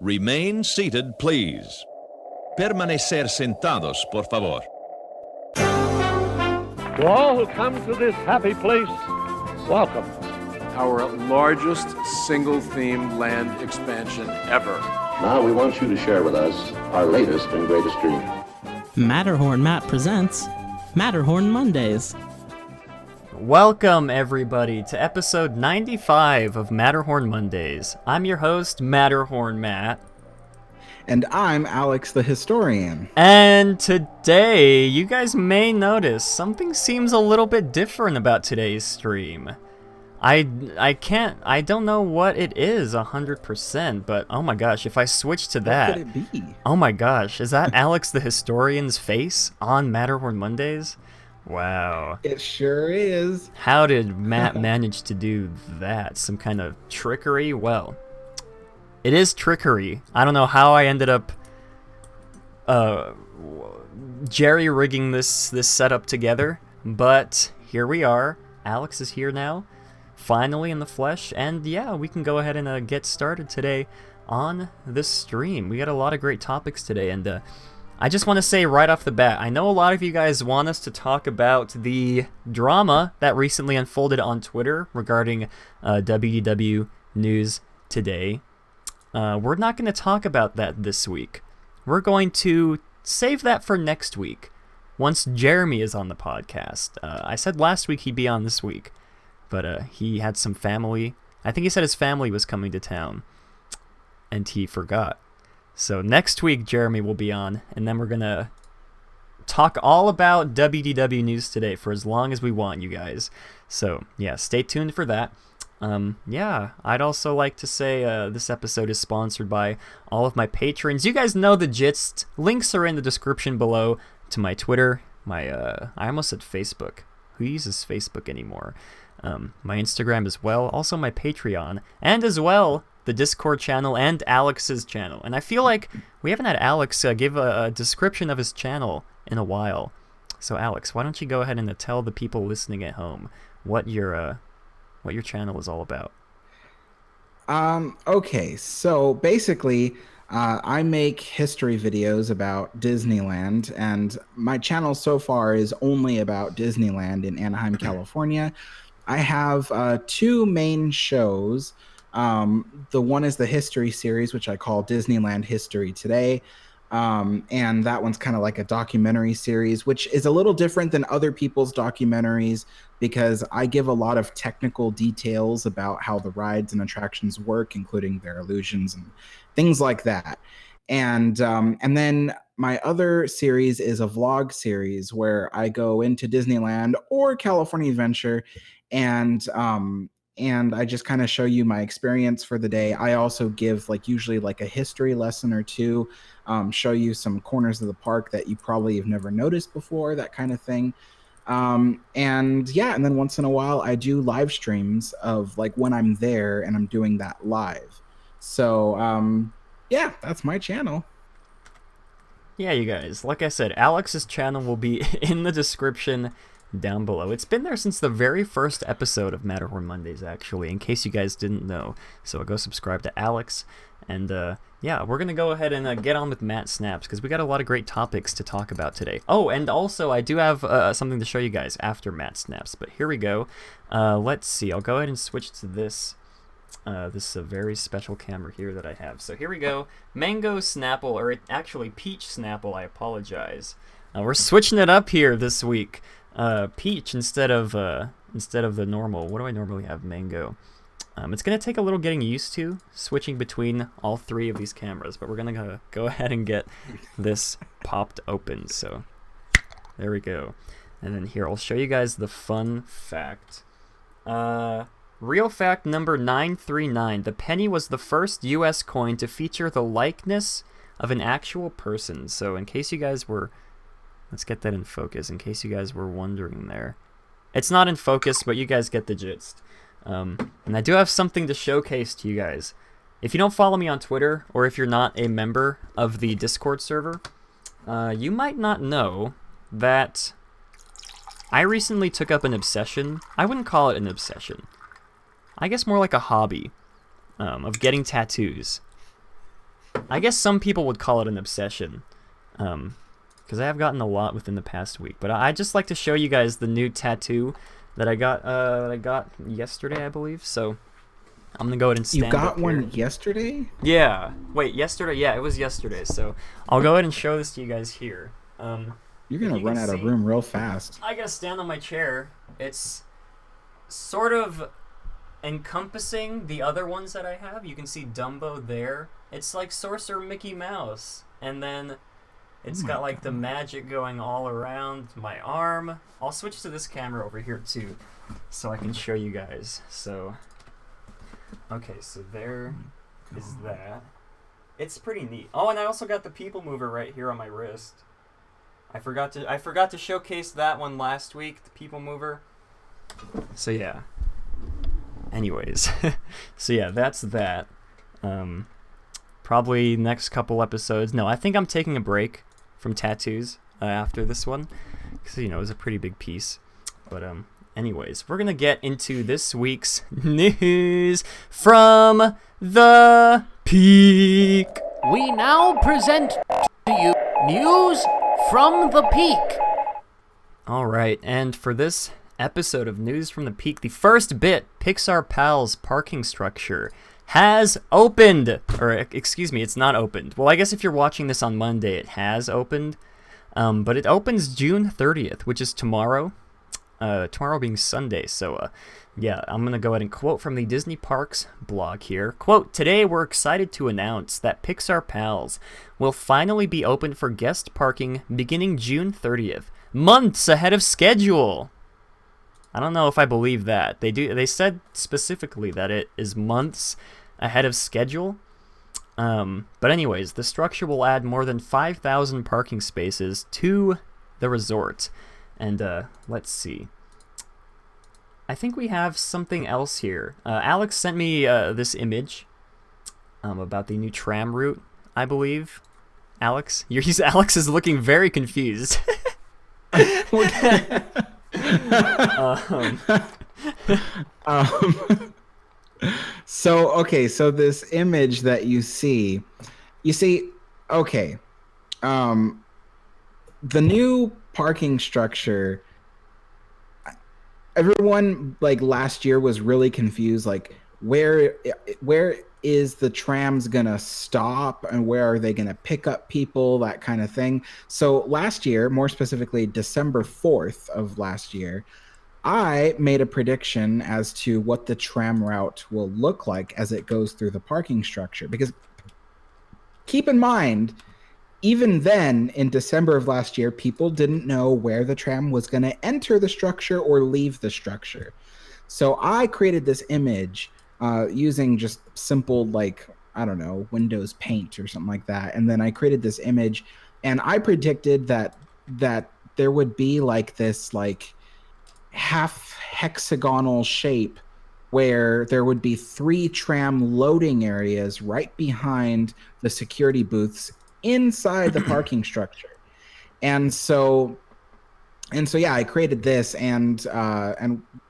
Remain seated, please. Permanecer sentados, por favor. To all who come to this happy place, welcome. Our largest single-theme land expansion ever. Now we want you to share with us our latest and greatest dream. Matterhorn Matt presents Matterhorn Mondays. Welcome, everybody, to episode 95 of Matterhorn Mondays. I'm your host, Matterhorn Matt. And I'm Alex the Historian. And today, you guys may notice something seems a little bit different about today's stream. I don't know what it is 100%, but oh my gosh, if I switch to that... What could it be? Oh my gosh, is that Alex the Historian's face on Matterhorn Mondays? Wow. It sure is. How did Matt manage to do that? Some kind of trickery? Well, it is trickery. I don't know how I ended up jerry-rigging this setup together, but here we are. Alex is here now, finally in the flesh, and yeah, we can go ahead and get started today on this stream. We got a lot of great topics today, and I just want to say right off the bat, I know a lot of you guys want us to talk about the drama that recently unfolded on Twitter regarding WDW News Today. We're not going to talk about that this week. We're going to save that for next week, once Jeremy is on the podcast. I said last week he'd be on this week, but he had some family. I think he said his family was coming to town, and he forgot. So next week, Jeremy will be on, and then we're going to talk all about WDW News Today for as long as we want, you guys. So, yeah, stay tuned for that. Yeah, I'd also like to say this episode is sponsored by all of my patrons. You guys know the gist. Links are in the description below to my Twitter, I almost said Facebook. Who uses Facebook anymore? My Instagram as well, also my Patreon, and as well the Discord channel and Alex's channel. And I feel like we haven't had Alex give a description of his channel in a while. So Alex, why don't you go ahead and tell the people listening at home what your channel is all about? Okay, so basically, I make history videos about Disneyland, and my channel so far is only about Disneyland in Anaheim, California. I have two main shows. The one is the history series, which I call Disneyland History Today. And that one's kind of like a documentary series, which is a little different than other people's documentaries because I give a lot of technical details about how the rides and attractions work, including their illusions and things like that. And then my other series is a vlog series where I go into Disneyland or California Adventure and I just kind of show you my experience for the day. I also give usually a history lesson or two, show you some corners of the park that you probably have never noticed before, that kind of thing. And then once in a while I do live streams of when I'm there and I'm doing that live. So yeah, that's my channel. Yeah, you guys, like I said, Alex's channel will be in the description down below. It's been there since the very first episode of Matterhorn Mondays, actually, in case you guys didn't know. So go subscribe to Alex, and yeah, we're gonna go ahead and get on with Matt Snaps, because we got a lot of great topics to talk about today. Oh, and also I do have something to show you guys after Matt Snaps, but here we go. Let's see, I'll go ahead and switch to this. This is a very special camera here that I have. So here we go. Mango Snapple, or actually Peach Snapple, I apologize. We're switching it up here this week. Peach instead of the normal. What do I normally have? Mango. It's gonna take a little getting used to switching between all three of these cameras, but we're gonna go ahead and get this popped open. So there we go. And then here I'll show you guys the fun fact. Real fact number 939: the penny was the first U.S. coin to feature the likeness of an actual person. So in case you guys were Let's get that in focus, in case you guys were wondering there. It's not in focus, but you guys get the gist. And I do have something to showcase to you guys. If you don't follow me on Twitter, or if you're not a member of the Discord server, you might not know that I recently took up an obsession. I wouldn't call it an obsession. I guess more like a hobby of getting tattoos. I guess some people would call it an obsession, because I have gotten a lot within the past week. But I just like to show you guys the new tattoo that I got yesterday, I believe. So I'm gonna go ahead and stand. You got up here. one yesterday? Yeah. Wait, yesterday? Yeah, it was yesterday. So I'll go ahead and show this to you guys here. You're gonna run out of room real fast. I gotta stand on my chair. It's sort of encompassing the other ones that I have. You can see Dumbo there. It's like Sorcerer Mickey Mouse, and then it's got like the magic going all around my arm. I'll switch to this camera over here too, so I can show you guys. So, okay, so there is that. It's pretty neat. Oh, and I also got the People Mover right here on my wrist. I forgot to showcase that one last week, the People Mover. So yeah. Anyways, so yeah, that's that. Probably next couple episodes. No, I think I'm taking a break from tattoos after this one, because it was a pretty big piece. But anyways, we're gonna get into this week's news from the Peak. We now present to you news from the Peak. All right, and for this episode of News from the Peak, the first bit, Pixar Pals parking structure has opened. Or, excuse me, it's not opened. Well, I guess if you're watching this on Monday, it has opened. But it opens June 30th, which is tomorrow. Tomorrow being Sunday. So, yeah, I'm going to go ahead and quote from the Disney Parks blog here. Quote, "Today we're excited to announce that Pixar Pals will finally be open for guest parking beginning June 30th, months ahead of schedule." I don't know if I believe that. They said specifically that it is months ahead of schedule. But anyways, the structure will add more than 5,000 parking spaces to the resort. And let's see. I think we have something else here. Alex sent me this image about the new tram route, I believe. Alex? Alex is looking very confused. So this image that you see, okay, the new parking structure, everyone like last year was really confused, like where is the trams gonna stop and where are they gonna pick up people, that kind of thing. So last year, more specifically December 4th of last year, I made a prediction as to what the tram route will look like as it goes through the parking structure. Because keep in mind, even then in December of last year, people didn't know where the tram was going to enter the structure or leave the structure. So I created this image using just simple, like, I don't know, Windows Paint or something like that. And then I created this image and I predicted that there would be like this like half hexagonal shape where there would be 3 tram loading areas right behind the security booths inside the parking structure. And so yeah, I created this, and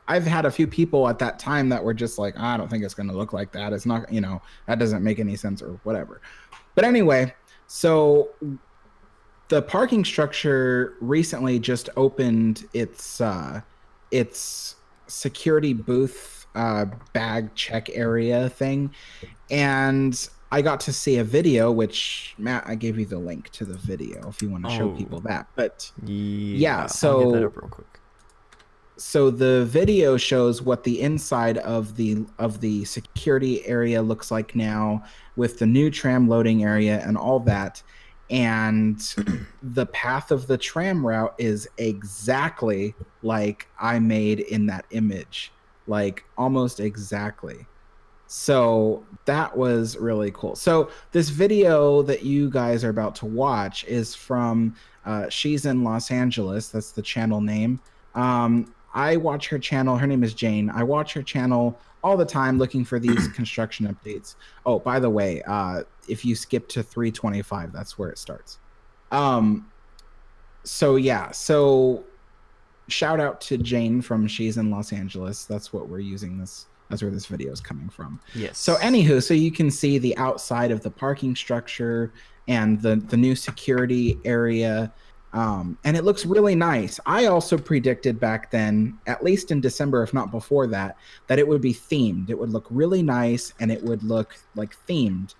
I've had a few people at that time that were just like, I don't think it's going to look like that. It's not, that doesn't make any sense or whatever. But anyway, so the parking structure recently just opened its security booth bag check area thing, and I got to see a video, which Matt, I gave you the link to the video if you want to show people that. But yeah, so I'll get that up real quick. So the video shows what the inside of the security area looks like now, with the new tram loading area and all that. And the path of the tram route is exactly like I made in that image, like almost exactly. So that was really cool. So this video that you guys are about to watch is from She's in Los Angeles. That's the channel name. I watch her channel. Her name is Jane. I watch her channel all the time looking for these construction updates. Oh, by the way, if you skip to 325, that's where it starts. So yeah, so shout out to Jane from She's in Los Angeles. That's what we're using this That's where this video is coming from. Yes. So anywho, so you can see the outside of the parking structure and the new security area. And it looks really nice. I also predicted back then, at least in December, if not before that it would be themed. It would look really nice and it would look like themed.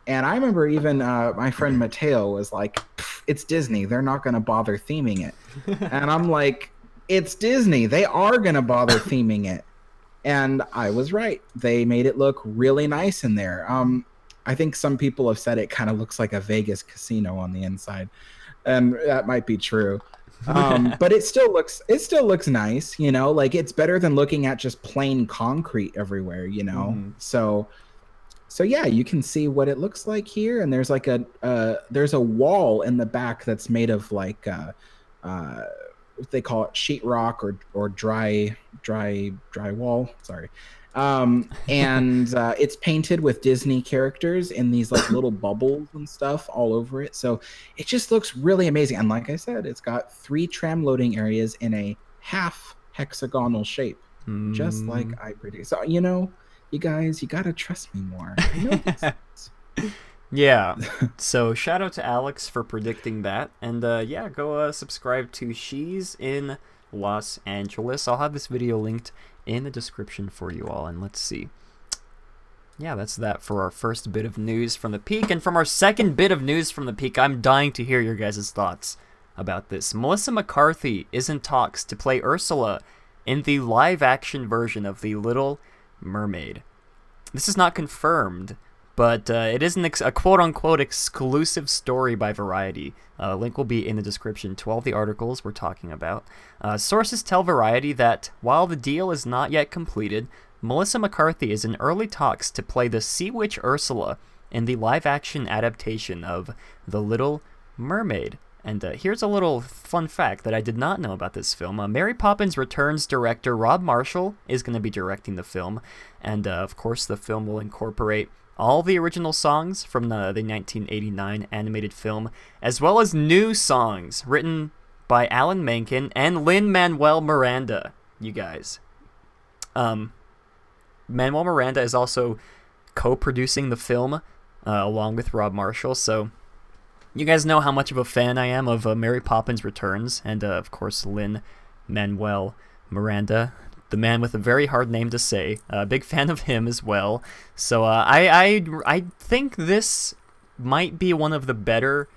And I remember even my friend Mateo was like, it's Disney. They're not going to bother theming it. And I'm like, it's Disney. They are going to bother theming it. And I was right. They made it look really nice in there. I think some people have said it kind of looks like a Vegas casino on the inside. And that might be true. But it still looks nice, you know, like it's better than looking at just plain concrete everywhere, you know? Mm-hmm. So yeah, you can see what it looks like here. And there's like there's a wall in the back that's made of like, what they call it, sheetrock or dry wall. Sorry. And it's painted with Disney characters in these like little bubbles and stuff all over it. So it just looks really amazing. And like I said, it's got 3 tram loading areas in a half hexagonal shape, just like I predicted. So, you know, you guys, you got to trust me more. You know these things. Yeah. So shout out to Alex for predicting that. And yeah, go subscribe to She's in Los Angeles. I'll have this video linked in the description for you all. And let's see. Yeah, that's that for our first bit of news from the peak. And from our second bit of news from the peak, I'm dying to hear your guys' thoughts about this. Melissa McCarthy is in talks to play Ursula in the live-action version of The Little Mermaid. This is not confirmed, but it is a quote-unquote exclusive story by Variety. Link will be in the description to all the articles we're talking about. Sources tell Variety that while the deal is not yet completed, Melissa McCarthy is in early talks to play the Sea Witch Ursula in the live-action adaptation of The Little Mermaid. And here's a little fun fact that I did not know about this film. Mary Poppins Returns director Rob Marshall is going to be directing the film. And of course, the film will incorporate all the original songs from the 1989 animated film, as well as new songs written by Alan Menken and Lin-Manuel Miranda, you guys. Manuel Miranda is also co-producing the film along with Rob Marshall, so you guys know how much of a fan I am of Mary Poppins Returns, and of course Lin-Manuel Miranda, the man with a very hard name to say. Big fan of him as well. So I think this might be one of the better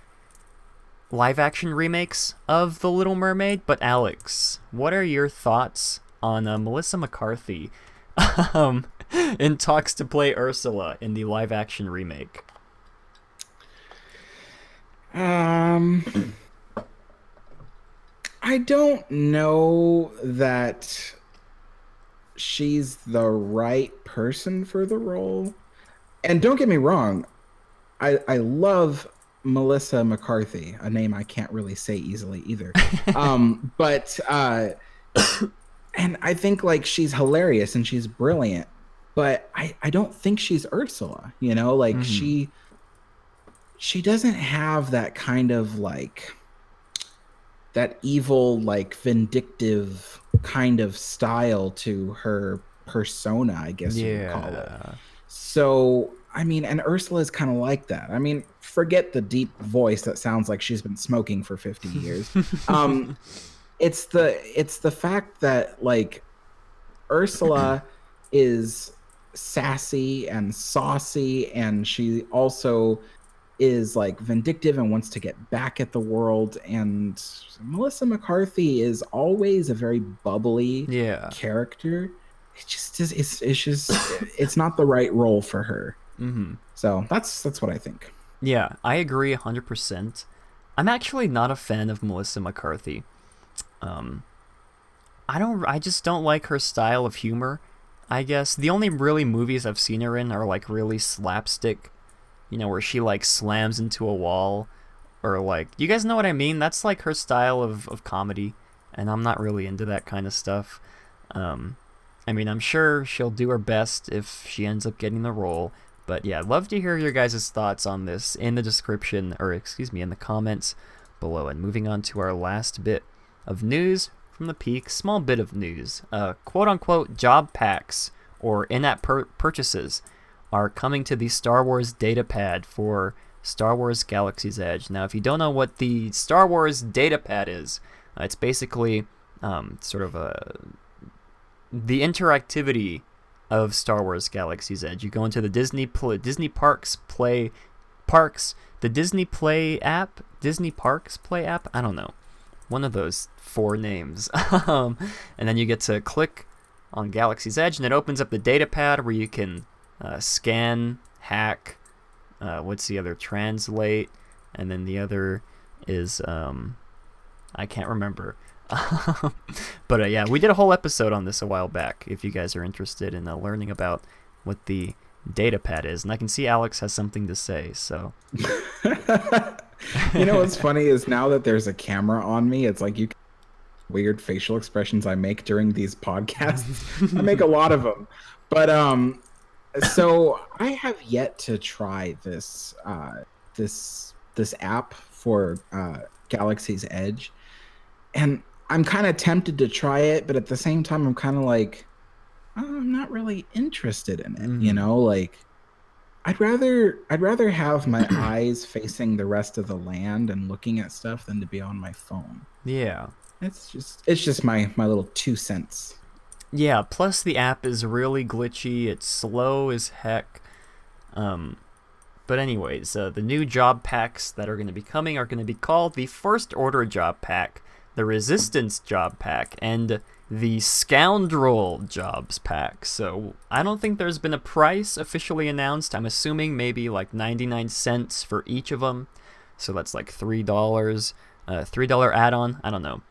live-action remakes of The Little Mermaid. But Alex, what are your thoughts on Melissa McCarthy in talks to play Ursula in the live-action remake? I don't know that she's the right person for the role. And don't get me wrong, I love Melissa McCarthy, a name I can't really say easily either. But and I think like she's hilarious and she's brilliant, but I don't think she's Ursula, you know, like she doesn't have that kind of like that evil, like vindictive kind of style to her persona, I guess you would call it. So, I mean, and Ursula is kind of like that. I mean, forget the deep voice that sounds like she's been smoking for 50 years. It's the fact that like Ursula is sassy and saucy, and she also is like vindictive and wants to get back at the world. And Melissa McCarthy is always a very bubbly character. It just is. It's just it's not the right role for her. So that's what I think. Yeah, I agree 100%. I'm actually not a fan of Melissa McCarthy. I just don't like her style of humor. I guess the only really movies I've seen her in are like really slapstick, you know, where she like slams into a wall, or like, you guys know what I mean? That's like her style of comedy, and I'm not really into that kind of stuff. I mean, I'm sure she'll do her best if she ends up getting the role, but yeah, I'd love to hear your guys' thoughts on this in the description, or excuse me, in the comments below. And moving on to our last bit of news from the peak, small bit of news, quote-unquote job packs or in-app purchases are coming to the Star Wars datapad for Star Wars Galaxy's Edge. Now, if you don't know what the Star Wars datapad is, it's basically sort of the interactivity of Star Wars Galaxy's Edge. You go into the Disney Parks Play app. I don't know, one of those 4 names. And then you get to click on Galaxy's Edge, and it opens up the datapad where you can scan, hack. What's the other? Translate, and then the other is I can't remember. But yeah, we did a whole episode on this a while back. If you guys are interested in learning about what the datapad is, and I can see Alex has something to say. So, you know what's funny is now that there's a camera on me, it's like you can weird facial expressions I make during these podcasts. I make a lot of them, but so I have yet to try this app for Galaxy's Edge, and I'm kind of tempted to try it, but at the same time, I'm kind of like, I'm not really interested in it. You know, like I'd rather have my eyes facing the rest of the land and looking at stuff than to be on my phone. Yeah, it's just my little 2 cents. Yeah, plus the app is really glitchy. It's slow as heck. But anyways, the new job packs that are going to be coming are going to be called the First Order Job Pack, the Resistance Job Pack, and the Scoundrel Jobs Pack. So I don't think there's been a price officially announced. I'm assuming maybe like 99 cents for each of them. So that's like $3, $3 add-on. I don't know.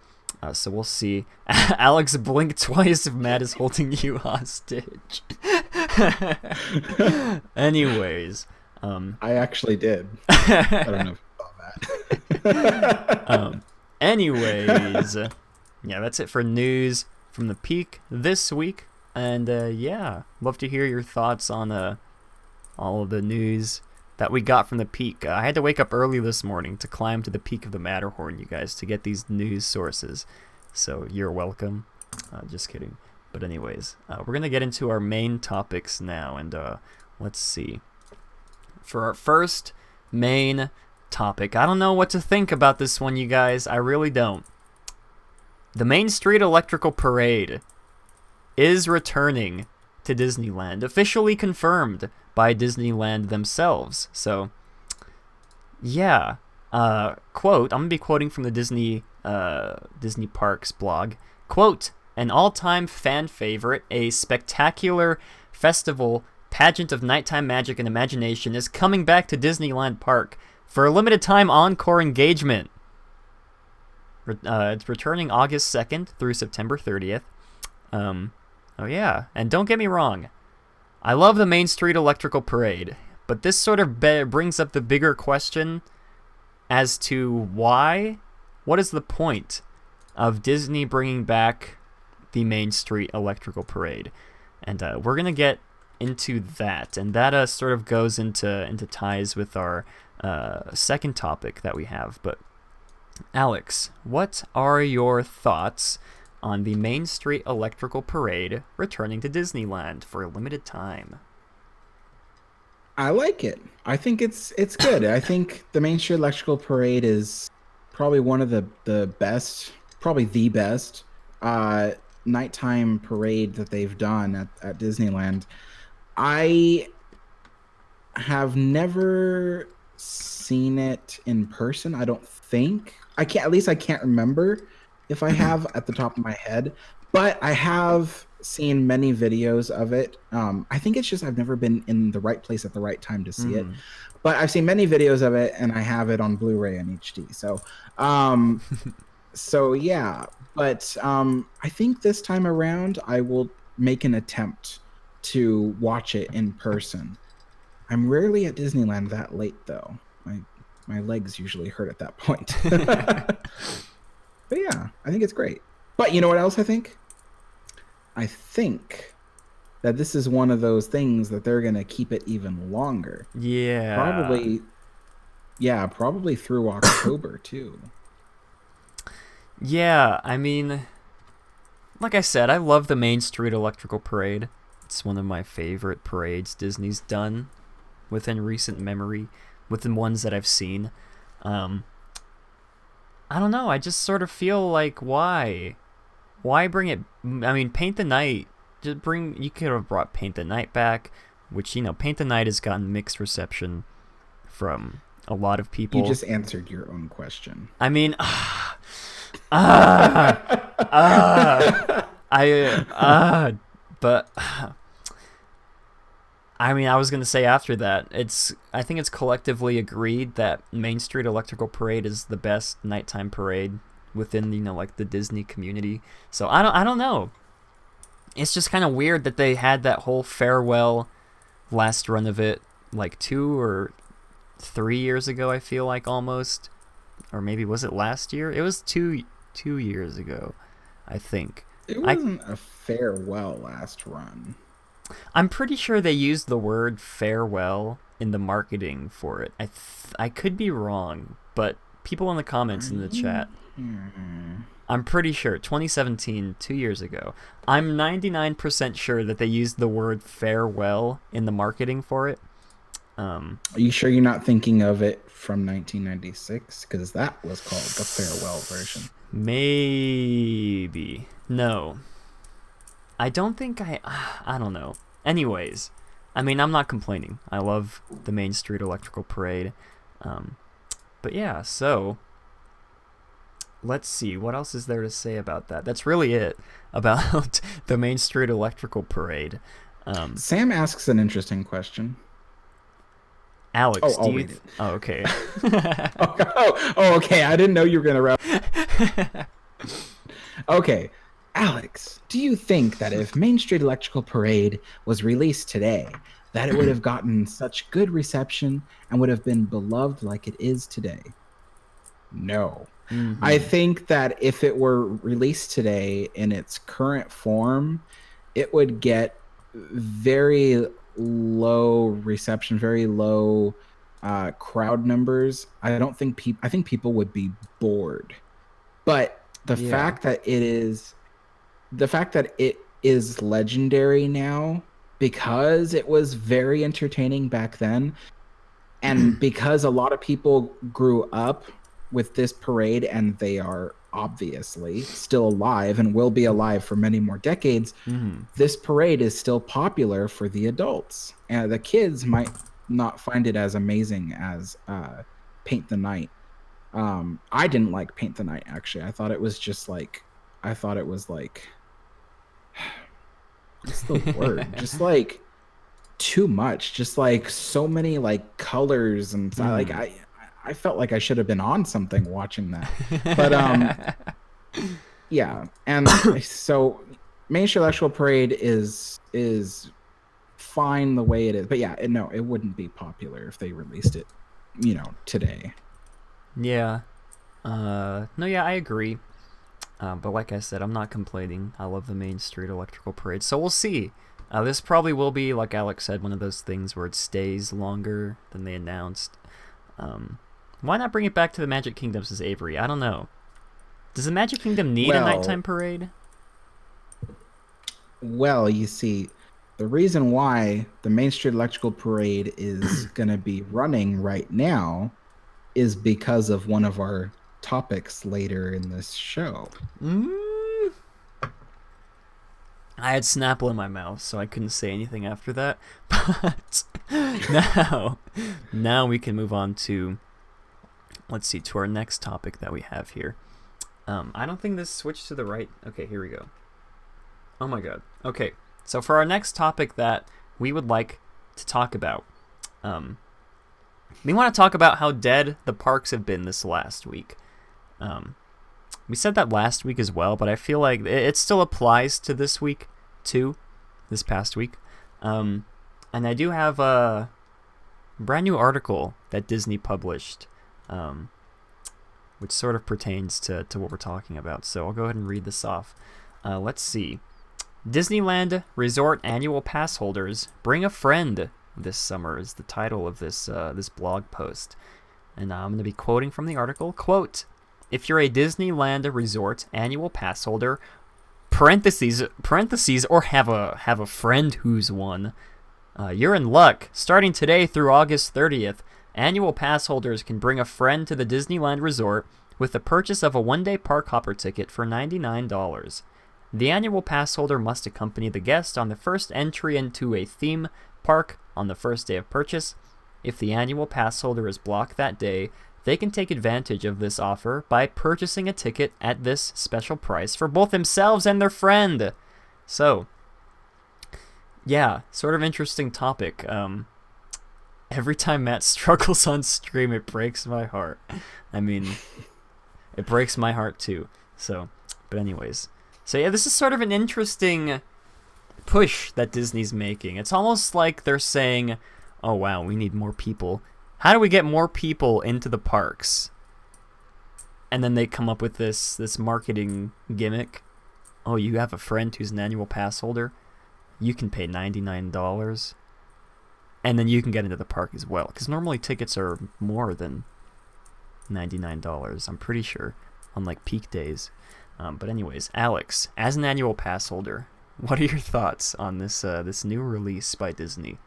So we'll see. Alex, blink twice if Matt is holding you hostage. Anyways. I actually did. I don't know if you saw that. Anyways. Yeah, that's it for news from the Peak this week. And yeah, love to hear your thoughts on all of the news that we got from the Peak. I had to wake up early this morning to climb to the peak of the Matterhorn, you guys, to get these news sources. So you're welcome. Just kidding. But anyways, we're going to get into our main topics now. And let's see. For our first main topic, I don't know what to think about this one, you guys. I really don't. The Main Street Electrical Parade is returning to Disneyland, officially confirmed by Disneyland themselves. So, yeah. Quote, I'm going to be quoting from the Disney Parks blog. Quote, an all-time fan favorite, a spectacular festival pageant of nighttime magic and imagination is coming back to Disneyland Park for a limited time encore engagement. It's returning August 2nd through September 30th. Oh yeah, and don't get me wrong, I love the Main Street Electrical Parade, but this sort of brings up the bigger question as to why. What is the point of Disney bringing back the Main Street Electrical Parade? And we're gonna get into that, and that sort of goes into ties with our second topic that we have. But Alex, what are your thoughts on the Main Street Electrical Parade returning to Disneyland for a limited time? I like it. I think it's good. I think the Main Street Electrical Parade is probably one of the best, probably the best nighttime parade that they've done at Disneyland. I have never seen it in person. I don't think I can't. At least I can't remember if I have at the top of my head. But I have seen many videos of it. I think it's just I've never been in the right place at the right time to see it. But I've seen many videos of it, and I have it on Blu-ray and HD. So, so yeah. But I think this time around, I will make an attempt to watch it in person. I'm rarely at Disneyland that late, though. My legs usually hurt at that point. But yeah, I think it's great. But you know what else I think? I think that this is one of those things that they're going to keep it even longer. Yeah. Probably through October, too. Yeah, I mean, like I said, I love the Main Street Electrical Parade. It's one of my favorite parades Disney's done within recent memory, with the ones that I've seen. I don't know, I just sort of feel like, why bring it? I mean, Paint the Night, you could have brought Paint the Night back, which, Paint the Night has gotten mixed reception from a lot of people. You just answered your own question. I mean, but I mean, I was gonna say after that, I think it's collectively agreed that Main Street Electrical Parade is the best nighttime parade within the Disney community. So I don't know. It's just kind of weird that they had that whole farewell last run of it like 2 or 3 years ago. I feel like almost, or maybe was it last year? It was 2 years ago, I think. It wasn't a farewell last run. I'm pretty sure they used the word farewell in the marketing for it. I could be wrong, but people in the comments in the chat. I'm pretty sure 2017, 2 years ago. I'm 99% sure that they used the word farewell in the marketing for it. Are you sure you're not thinking of it from 1996? Because that was called the farewell version. Maybe. No. I don't think I don't know. Anyways, I mean, I'm not complaining. I love the Main Street Electrical Parade. But yeah, so let's see. What else is there to say about that? That's really it about the Main Street Electrical Parade. Sam asks an interesting question. Alex, I'll read it. Oh, okay. Okay. I didn't know you were going to wrap. Okay. Alex, do you think that if Main Street Electrical Parade was released today, that it would have gotten such good reception and would have been beloved like it is today? No. Mm-hmm. I think that if it were released today in its current form, it would get very low reception, very low crowd numbers. I think people would be bored. But the fact that it is legendary now, because it was very entertaining back then, and because a lot of people grew up with this parade and they are obviously still alive and will be alive for many more decades, this parade is still popular for the adults. And the kids might not find it as amazing as Paint the Night. I didn't like Paint the Night, actually. I thought it was what's the word? Just like too much. Just like so many like colors and like I felt like I should have been on something watching that. But yeah. And so Main Street Electrical Parade is fine the way it is. But yeah, it wouldn't be popular if they released it, today. Yeah. No, yeah, I agree. But like I said, I'm not complaining. I love the Main Street Electrical Parade. So we'll see. This probably will be, like Alex said, one of those things where it stays longer than they announced. Why not bring it back to the Magic Kingdom, says Avery? I don't know. Does the Magic Kingdom need a nighttime parade? Well, you see, the reason why the Main Street Electrical Parade is going to be running right now is because of one of our topics later in this show. I had Snapple in my mouth, so I couldn't say anything after that. But now we can move on to, let's see, to our next topic that we have here. I don't think this switched to the right. Okay, here we go. Oh my god. Okay, so for our next topic that we would like to talk about, we want to talk about how dead the parks have been this last week. We said that last week as well, but I feel like it still applies to this week too, this past week. And I do have a brand new article that Disney published, which sort of pertains to what we're talking about. So I'll go ahead and read this off. Let's see. Disneyland Resort Annual Pass holders bring a friend this summer is the title of this blog post. And I'm going to be quoting from the article. Quote, "If you're a Disneyland Resort Annual Pass holder, parentheses, or have a friend who's one. You're in luck. Starting today through August 30th, annual pass holders can bring a friend to the Disneyland Resort with the purchase of a one-day park hopper ticket for $99. The annual pass holder must accompany the guest on the first entry into a theme park on the first day of purchase. If the annual pass holder is blocked that day, they can take advantage of this offer by purchasing a ticket at this special price for both themselves and their friend. So, yeah, sort of interesting topic. Every time Matt struggles on stream, it breaks my heart. I mean, it breaks my heart too. So, but anyways. So yeah, this is sort of an interesting push that Disney's making. It's almost like they're saying, oh wow, we need more people. How do we get more people into the parks? And then they come up with this marketing gimmick. Oh, you have a friend who's an annual pass holder? You can pay $99. And then you can get into the park as well. Because normally tickets are more than $99, I'm pretty sure, on like peak days. But anyways, Alex, as an annual pass holder, what are your thoughts on this new release by Disney?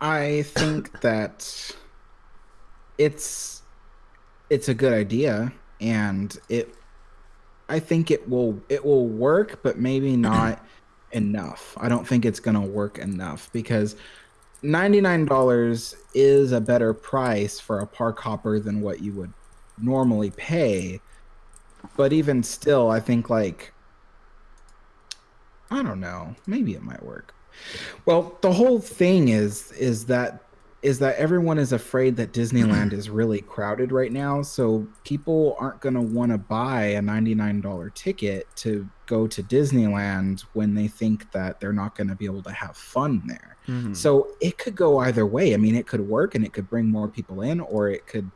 I think that it's a good idea, and I think it will work, but maybe not enough. I don't think it's gonna work enough because $99 is a better price for a park hopper than what you would normally pay. But even still, I think I don't know, maybe it might work. Well, the whole thing is that everyone is afraid that Disneyland is really crowded right now, so people aren't going to want to buy a $99 ticket to go to Disneyland when they think that they're not going to be able to have fun there. Mm-hmm. So it could go either way. I mean, it could work and it could bring more people in, or it could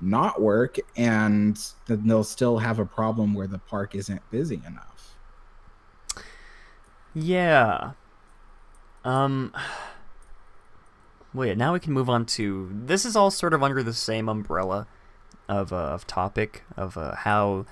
not work and then they'll still have a problem where the park isn't busy enough. Yeah. Well, yeah, now we can move on to... This is all sort of under the same umbrella of topic of how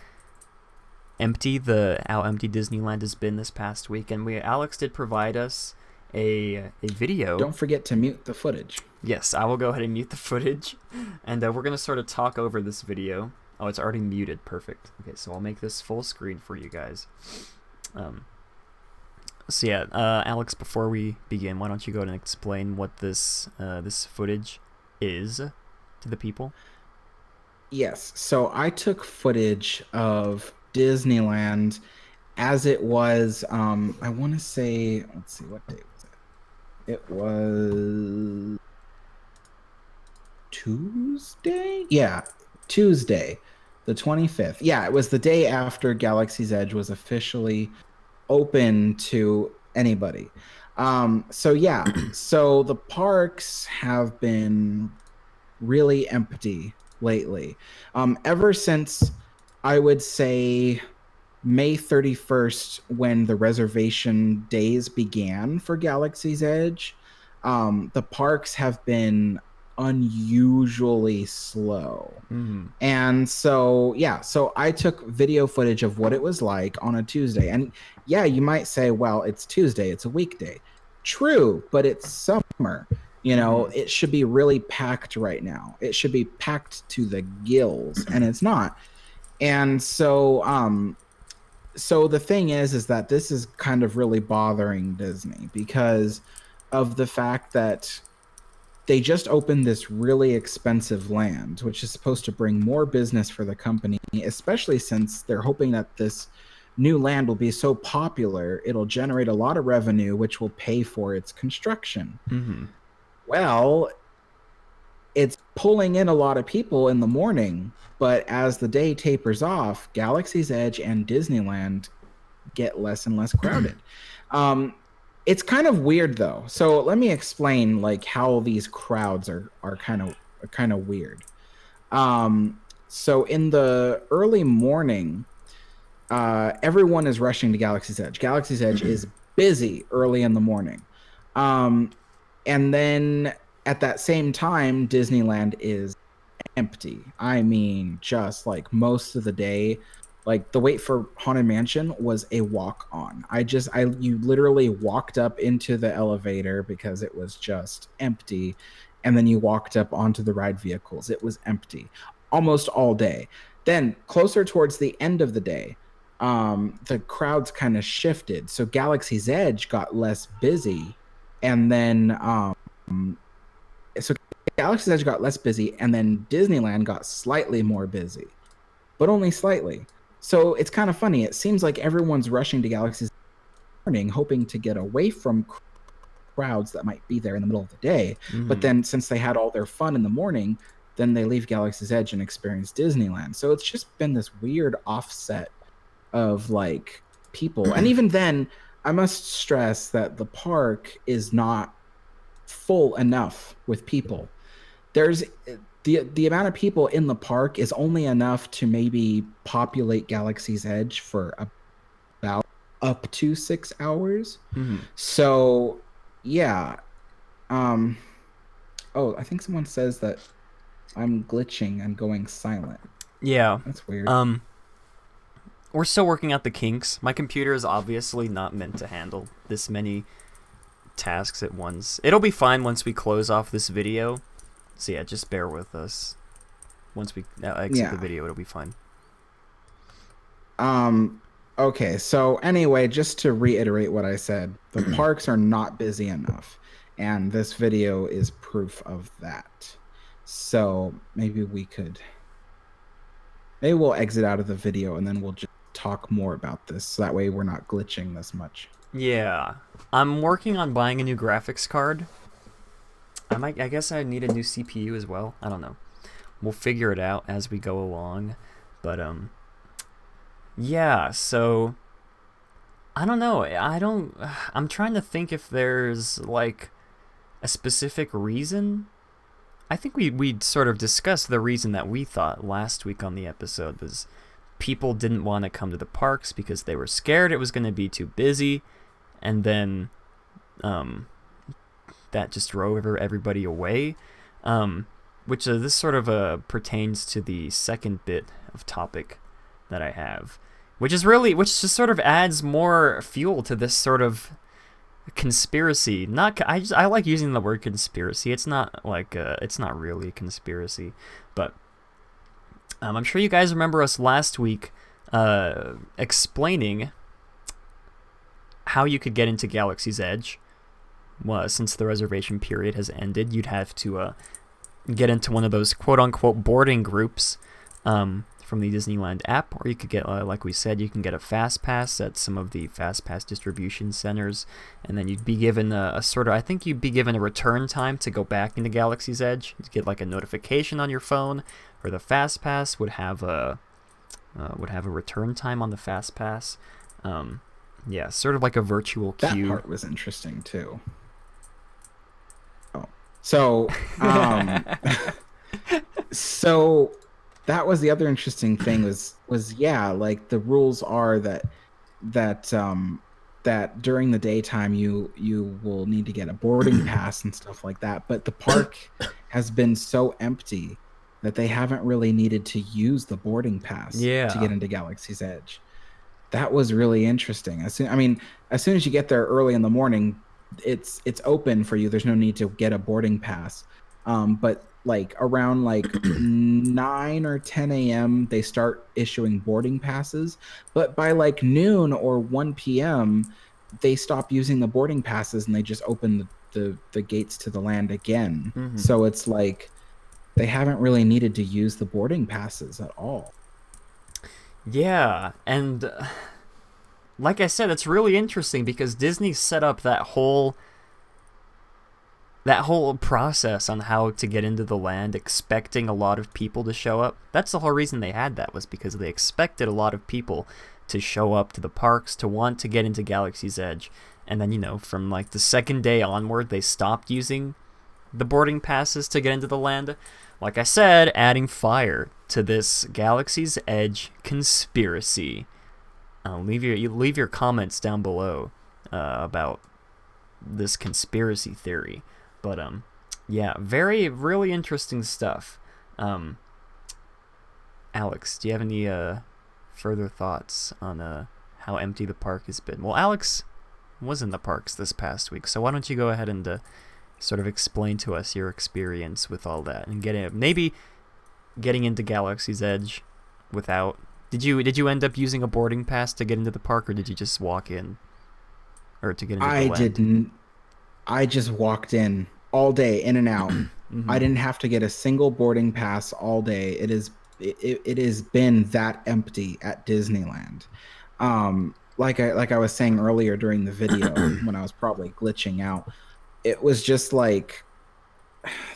empty Disneyland has been this past week. And Alex did provide us a video. Don't forget to mute the footage. Yes, I will go ahead and mute the footage. And we're going to sort of talk over this video. Oh, it's already muted. Perfect. Okay, so I'll make this full screen for you guys. So yeah, Alex, before we begin, why don't you go ahead and explain what this footage is to the people? Yes, so I took footage of Disneyland as it was, I want to say, let's see, what day was it? It was Tuesday? Yeah, Tuesday, the 25th. Yeah, it was the day after Galaxy's Edge was officially open to anybody. So yeah, so the parks have been really empty lately. Ever since, I would say, May 31st, when the reservation days began for Galaxy's Edge, the parks have been unusually slow. Mm-hmm. And so, yeah, so I took video footage of what it was like on a Tuesday. And yeah, you might say, well, it's Tuesday, it's a weekday. True, but it's summer. You know, it should be really packed right now. It should be packed to the gills, and it's not. And so, so the thing is that this is kind of really bothering Disney because of the fact that they just opened this really expensive land, which is supposed to bring more business for the company, especially since they're hoping that this new land will be so popular, it'll generate a lot of revenue, which will pay for its construction. Mm-hmm. Well, it's pulling in a lot of people in the morning, but as the day tapers off, Galaxy's Edge and Disneyland get less and less crowded. It's kind of weird though. So let me explain like how these crowds are kind of weird. So in the early morning, everyone is rushing to Galaxy's Edge. Galaxy's Edge is busy early in the morning. And then at that same time, Disneyland is empty. I mean, just like most of the day, Like the wait for Haunted Mansion was a walk on. You literally walked up into the elevator because it was just empty. And then you walked up onto the ride vehicles. It was empty almost all day. Then closer towards the end of the day, the crowds kind of shifted. So Galaxy's Edge got less busy. And then, so Galaxy's Edge got less busy. And then Disneyland got slightly more busy, but only slightly. So it's kind of funny. It seems like everyone's rushing to Galaxy's morning, hoping to get away from crowds that might be there in the middle of the day. But then since they had all their fun in the morning, then they leave Galaxy's Edge and experience Disneyland. So it's just been this weird offset of like people. And even then, I must stress that the park is not full enough with people. There's the amount of people in the park is only enough to maybe populate Galaxy's Edge for about up to 6 hours. So yeah. Oh, I think someone says that I'm glitching and going silent. Yeah. That's weird. We're still working out the kinks. My computer is obviously not meant to handle this many tasks at once. It'll be fine once we close off this video. So yeah, just bear with us. Once we exit the video, it'll be fine. Okay, so anyway, just to reiterate what I said, the parks are not busy enough, and this video is proof of that. So maybe we'll exit out of the video and then we'll just talk more about this, so that way we're not glitching this much. Yeah, I'm working on buying a new graphics card. I guess I need a new CPU as well. I don't know. We'll figure it out as we go along. But yeah, so I don't know. I'm trying to think if there's like a specific reason. I think we sort of discussed the reason that we thought last week on the episode was people didn't want to come to the parks because they were scared it was going to be too busy, and then that just drove everybody away, which this sort of pertains to the second bit of topic that I have, which just sort of adds more fuel to this sort of conspiracy. I like using the word conspiracy. It's not like it's not really a conspiracy, but I'm sure you guys remember us last week explaining how you could get into Galaxy's Edge. Well, since the reservation period has ended, you'd have to get into one of those quote-unquote boarding groups from the Disneyland app, or you could get, like we said, you can get a fast pass at some of the fast pass distribution centers, and then you'd be given a sort of, I think you'd be given a return time to go back into Galaxy's Edge. You'd get like a notification on your phone, or the fast pass would have a return time on the fast pass. Yeah, sort of like a virtual queue. That part was interesting too. So, so that was the other interesting thing was yeah, like the rules are that during the daytime you will need to get a boarding pass and stuff like that. But the park has been so empty that they haven't really needed to use the boarding pass to get into Galaxy's Edge. That was really interesting. As soon as you get there early in the morning, it's open for you. There's no need to get a boarding pass. But like around like 9 or 10 a.m. they start issuing boarding passes. But by like noon or 1 p.m. they stop using the boarding passes and they just open the gates to the land again. Mm-hmm. So it's like they haven't really needed to use the boarding passes at all. Yeah, and like I said, it's really interesting because Disney set up that whole process on how to get into the land, expecting a lot of people to show up. That's the whole reason they had that, was because they expected a lot of people to show up to the parks, to want to get into Galaxy's Edge. And then, from like the second day onward, they stopped using the boarding passes to get into the land. Like I said, adding fire to this Galaxy's Edge conspiracy. Leave your comments down below about this conspiracy theory. But yeah, really interesting stuff. Alex, do you have any further thoughts on how empty the park has been. Well, Alex was in the parks this past week, so why don't you go ahead and sort of explain to us your experience with all that and maybe getting into Galaxy's Edge without. Did you end up using a boarding pass to get into the park, or did you just walk in, or to get into the land? I didn't. I just walked in all day, in and out. Mm-hmm. I didn't have to get a single boarding pass all day. It has been that empty at Disneyland. Like I was saying earlier during the video when I was probably glitching out, it was just like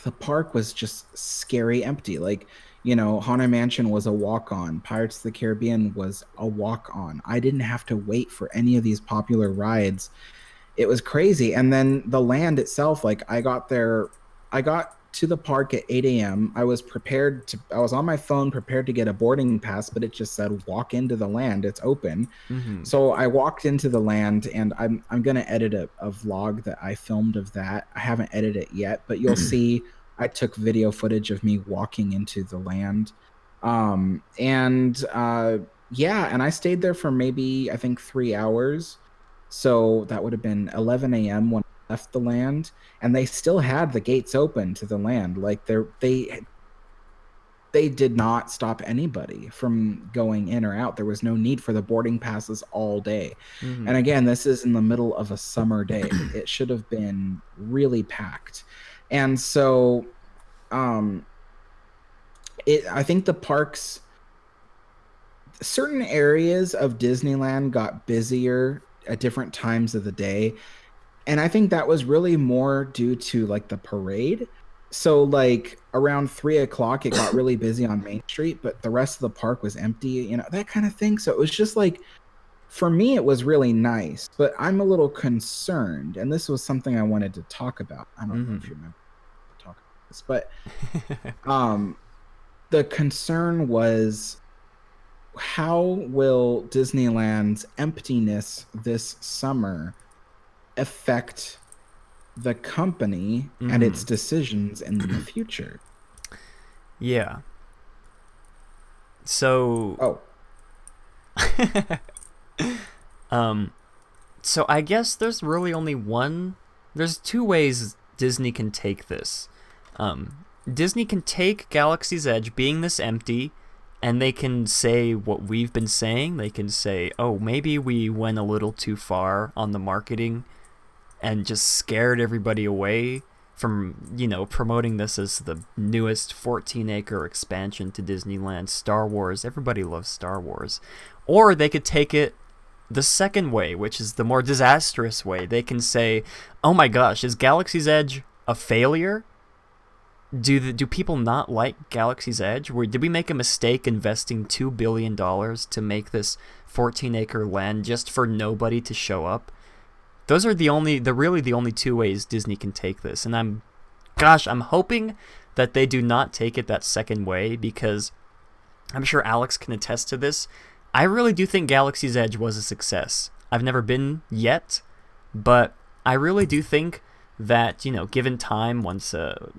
the park was just scary empty. Like, Haunted Mansion was a walk-on. Pirates of the Caribbean was a walk-on. I didn't have to wait for any of these popular rides. It was crazy. And then the land itself, like I got to the park at 8 a.m. I was on my phone prepared to get a boarding pass, but it just said walk into the land. It's open. Mm-hmm. So I walked into the land, and I'm going to edit a vlog that I filmed of that. I haven't edited it yet, but you'll see I took video footage of me walking into the land. And I stayed there for maybe, I think, 3 hours. So that would have been 11 a.m. when I left the land, and they still had the gates open to the land. Like they did not stop anybody from going in or out. There was no need for the boarding passes all day. Mm-hmm. And again, this is in the middle of a summer day. It should have been really packed. And so I think the parks, certain areas of Disneyland got busier at different times of the day. And I think that was really more due to like the parade. So like around 3 o'clock, it got really busy on Main Street, but the rest of the park was empty, that kind of thing. So it was just like, for me, it was really nice, but I'm a little concerned. And this was something I wanted to talk about. I don't know if you remember to talk about this, but the concern was, how will Disneyland's emptiness this summer affect the company and its decisions in the future? Yeah. So. So I guess there's really only there's two ways Disney can take this. Disney can take Galaxy's Edge being this empty, and they can say what we've been saying. They can say, oh, maybe we went a little too far on the marketing and just scared everybody away from, promoting this as the newest 14-acre expansion to Disneyland, Star Wars. Everybody loves Star Wars. Or they could take it the second way, which is the more disastrous way. They can say, oh my gosh, is Galaxy's Edge a failure? Do people not like Galaxy's Edge? Did we make a mistake investing $2 billion to make this 14-acre land just for nobody to show up? Those are really the only two ways Disney can take this. And I'm hoping that they do not take it that second way, because I'm sure Alex can attest to this. I really do think Galaxy's Edge was a success. I've never been yet, but I really do think that, given time, once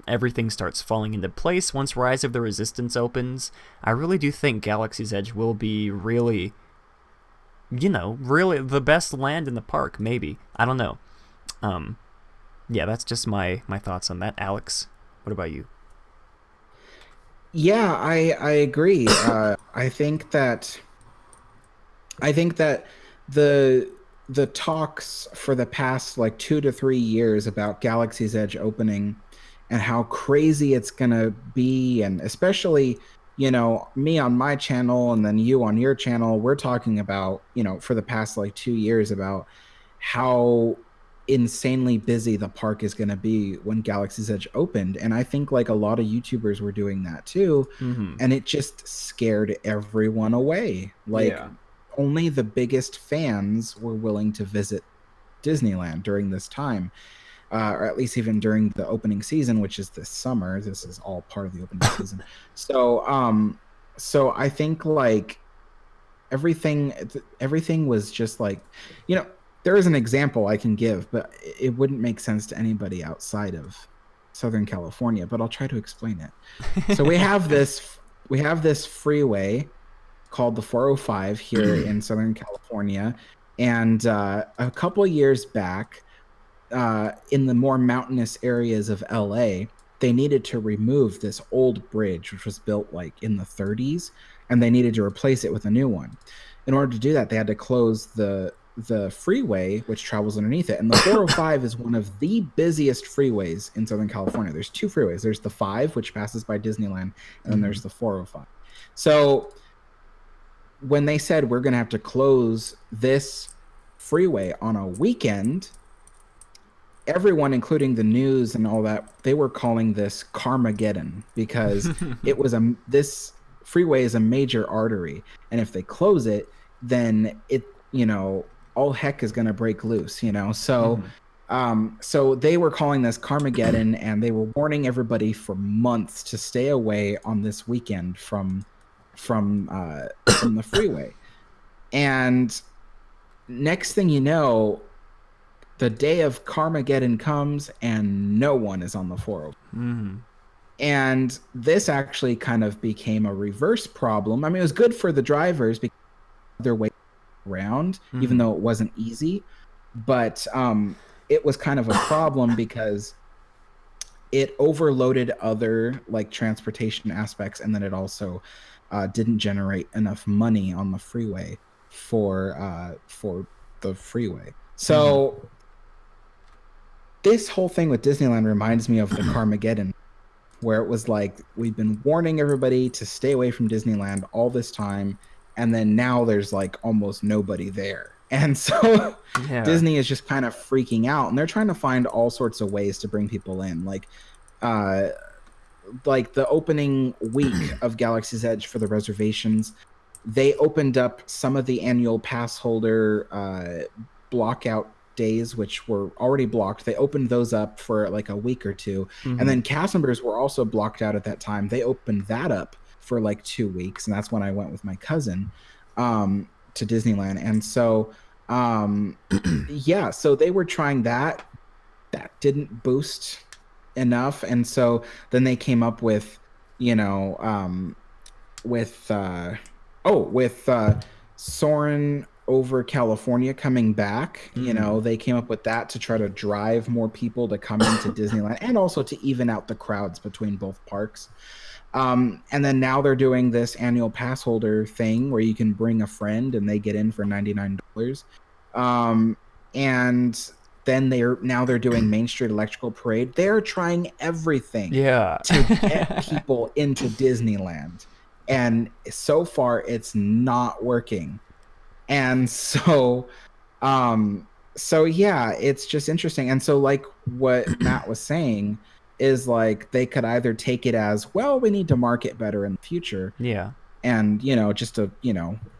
everything starts falling into place, once Rise of the Resistance opens, I really do think Galaxy's Edge will be really, really the best land in the park, maybe. I don't know. Yeah, that's just my thoughts on that. Alex, what about you? Yeah, I agree. I think that the talks for the past 2 to 3 years about Galaxy's Edge opening and how crazy it's gonna be, and especially me on my channel and then you on your channel, we're talking about for the past 2 years about how insanely busy the park is going to be when Galaxy's Edge opened. And I think a lot of YouTubers were doing that too. And it just scared everyone away. Only the biggest fans were willing to visit Disneyland during this time, or at least even during the opening season, which is this summer. This is all part of the opening season. So I think everything was just there is an example I can give, but it wouldn't make sense to anybody outside of Southern California, but I'll try to explain it. So we have this freeway called the 405 here in Southern California. And a couple of years back, in the more mountainous areas of LA, they needed to remove this old bridge, which was built like in the 30s, and they needed to replace it with a new one. In order to do that, they had to close the freeway, which travels underneath it. And the 405 is one of the busiest freeways in Southern California. There's two freeways. There's the 5, which passes by Disneyland, and then there's the 405. So when they said we're going to have to close this freeway on a weekend, everyone, including the news and all that, they were calling this Carmageddon, because this freeway is a major artery, and if they close it, then it, all heck is going to break loose, So, so they were calling this Carmageddon, and they were warning everybody for months to stay away on this weekend from the freeway. And next thing you know, the day of Carmageddon comes and no one is on the 405. And this actually kind of became a reverse problem. I mean, it was good for the drivers because their way around, even though it wasn't easy. But it was kind of a problem because it overloaded other like transportation aspects, and then it also didn't generate enough money on the freeway for the freeway. So this whole thing with Disneyland reminds me of the Carmageddon, where it was like, we've been warning everybody to stay away from Disneyland all this time, and then now there's like almost nobody there. And so Disney is just kind of freaking out, and they're trying to find all sorts of ways to bring people in. Like the opening week of Galaxy's Edge for the reservations, they opened up some of the annual pass holder blockout days, which were already blocked. They opened those up for like a week or two. And then cast members were also blocked out at that time. They opened that up for like 2 weeks, and that's when I went with my cousin to Disneyland. And so so they were trying that didn't boost enough, and so then they came up with Soarin' over California coming back. They came up with that to try to drive more people to come into Disneyland, and also to even out the crowds between both parks. And then now they're doing this annual pass holder thing where you can bring a friend and they get in for $99. And then they're doing Main Street Electrical Parade. They're trying everything to get people into Disneyland. And so far it's not working. And so it's just interesting. And so like what Matt was saying is like, they could either take it as, well, we need to market better in the future. And, just a,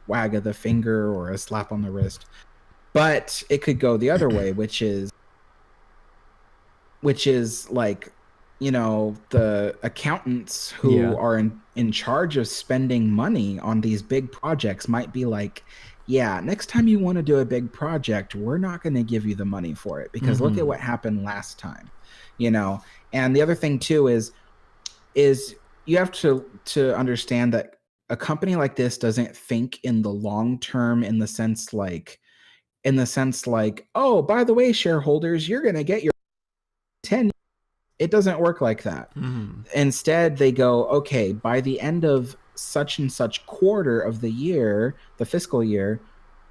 wag of the finger or a slap on the wrist. But it could go the other way, which is like, the accountants who are in charge of spending money on these big projects might be like, next time you want to do a big project, we're not going to give you the money for it, because look at what happened last time, And the other thing too is you have to understand that a company like this doesn't think in the long term, in the sense like, oh, by the way, shareholders, you're going to get your 10. It doesn't work like that. Instead, they go, okay, by the end of such and such quarter of the year, the fiscal year,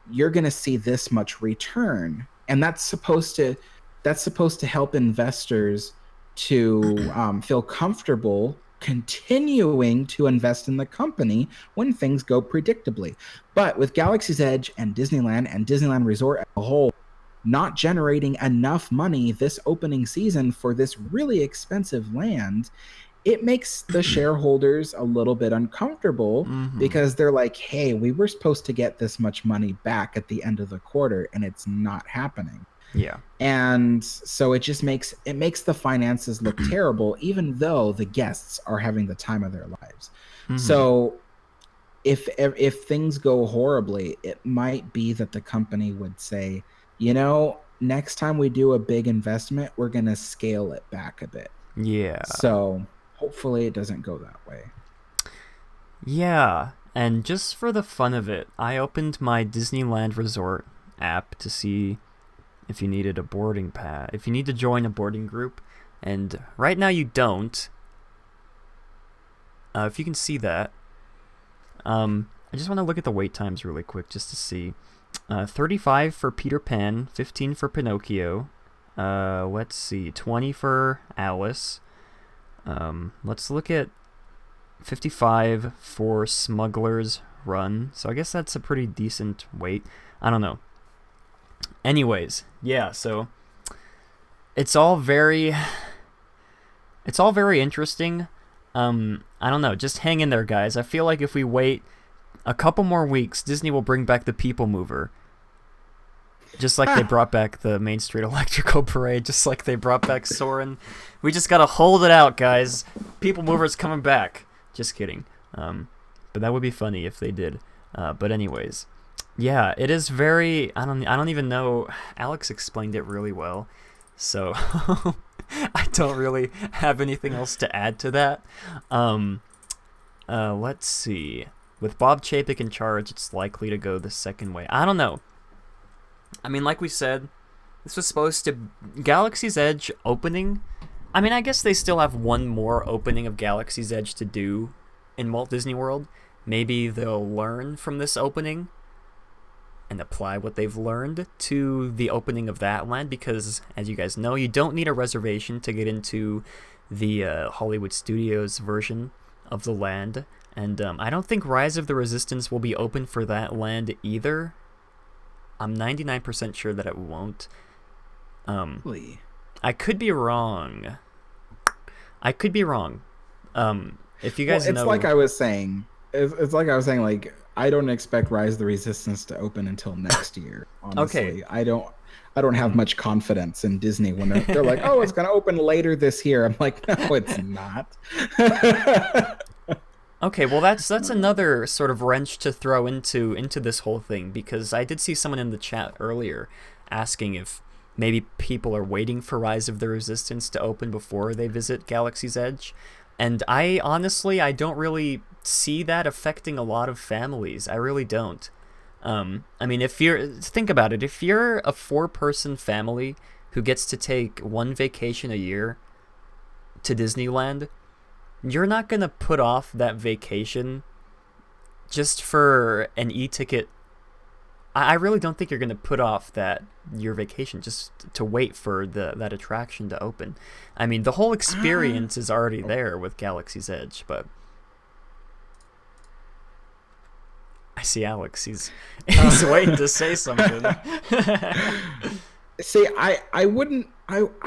you're going to see this much return. And that's supposed to help investors to feel comfortable continuing to invest in the company when things go predictably. But with Galaxy's Edge and Disneyland Resort as a whole not generating enough money this opening season for this really expensive land, it makes the shareholders a little bit uncomfortable, because they're like, hey, we were supposed to get this much money back at the end of the quarter, and it's not happening. And so it makes the finances look terrible, even though the guests are having the time of their lives. So if things go horribly, it might be that the company would say, next time we do a big investment, we're going to scale it back a bit. So hopefully it doesn't go that way. And just for the fun of it, I opened my Disneyland Resort app to see if you needed a boarding pass, if you need to join a boarding group. And right now you don't. If you can see that. I just want to look at the wait times really quick just to see. 35 for Peter Pan, 15 for Pinocchio. Let's see, 20 for Alice. Let's look at 55 for Smuggler's Run. So I guess that's a pretty decent wait. I don't know. Anyways, yeah, so it's all very interesting. I don't know, just hang in there, guys. I feel like if we wait a couple more weeks, Disney will bring back the People Mover. Just like they brought back the Main Street Electrical Parade, just like they brought back Soarin'. We just gotta hold it out, guys. People Mover's coming back. Just kidding. But that would be funny if they did. But anyways, yeah, it is very. I don't even know. Alex explained it really well, so I don't really have anything else to add to that. Let's see. With Bob Chapek in charge, it's likely to go the second way. I don't know. I mean, like we said, this was supposed to... Galaxy's Edge opening... I mean, I guess they still have one more opening of Galaxy's Edge to do in Walt Disney World. Maybe they'll learn from this opening and apply what they've learned to the opening of that land, because, as you guys know, you don't need a reservation to get into the Hollywood Studios version of the land. And I don't think Rise of the Resistance will be open for that land either. I'm 99% sure that it won't. I could be wrong. If you guys know... It's like I was saying. It's like I was saying, like, I don't expect Rise of the Resistance to open until next year, honestly. Okay. I don't have much confidence in Disney when they're like, oh, it's going to open later this year. I'm like, no, it's not. Okay, well that's another sort of wrench to throw into this whole thing, because I did see someone in the chat earlier asking if maybe people are waiting for Rise of the Resistance to open before they visit Galaxy's Edge. And I don't really see that affecting a lot of families. I really don't. I mean, think about it, if you're a 4-person family who gets to take one vacation a year to Disneyland, you're not going to put off that vacation just for an e-ticket. I really don't think you're going to put off your vacation just to wait for that attraction to open. I mean, the whole experience is already there with Galaxy's Edge, but I see Alex. He's waiting to say something. See, I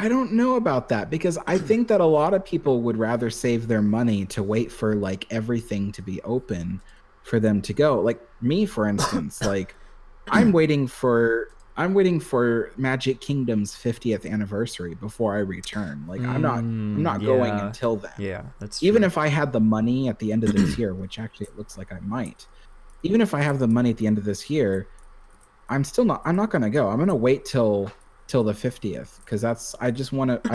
don't know about that, because I think that a lot of people would rather save their money to wait for like everything to be open for them to go. Like me, for instance, like I'm waiting for Magic Kingdom's 50th anniversary before I return. Like I'm not going until then. Yeah, that's true. Even if I had the money at the end of this year, which actually it looks like I might. Even if I have the money at the end of this year, I'm not going to go. I'm going to wait till the 50th, because I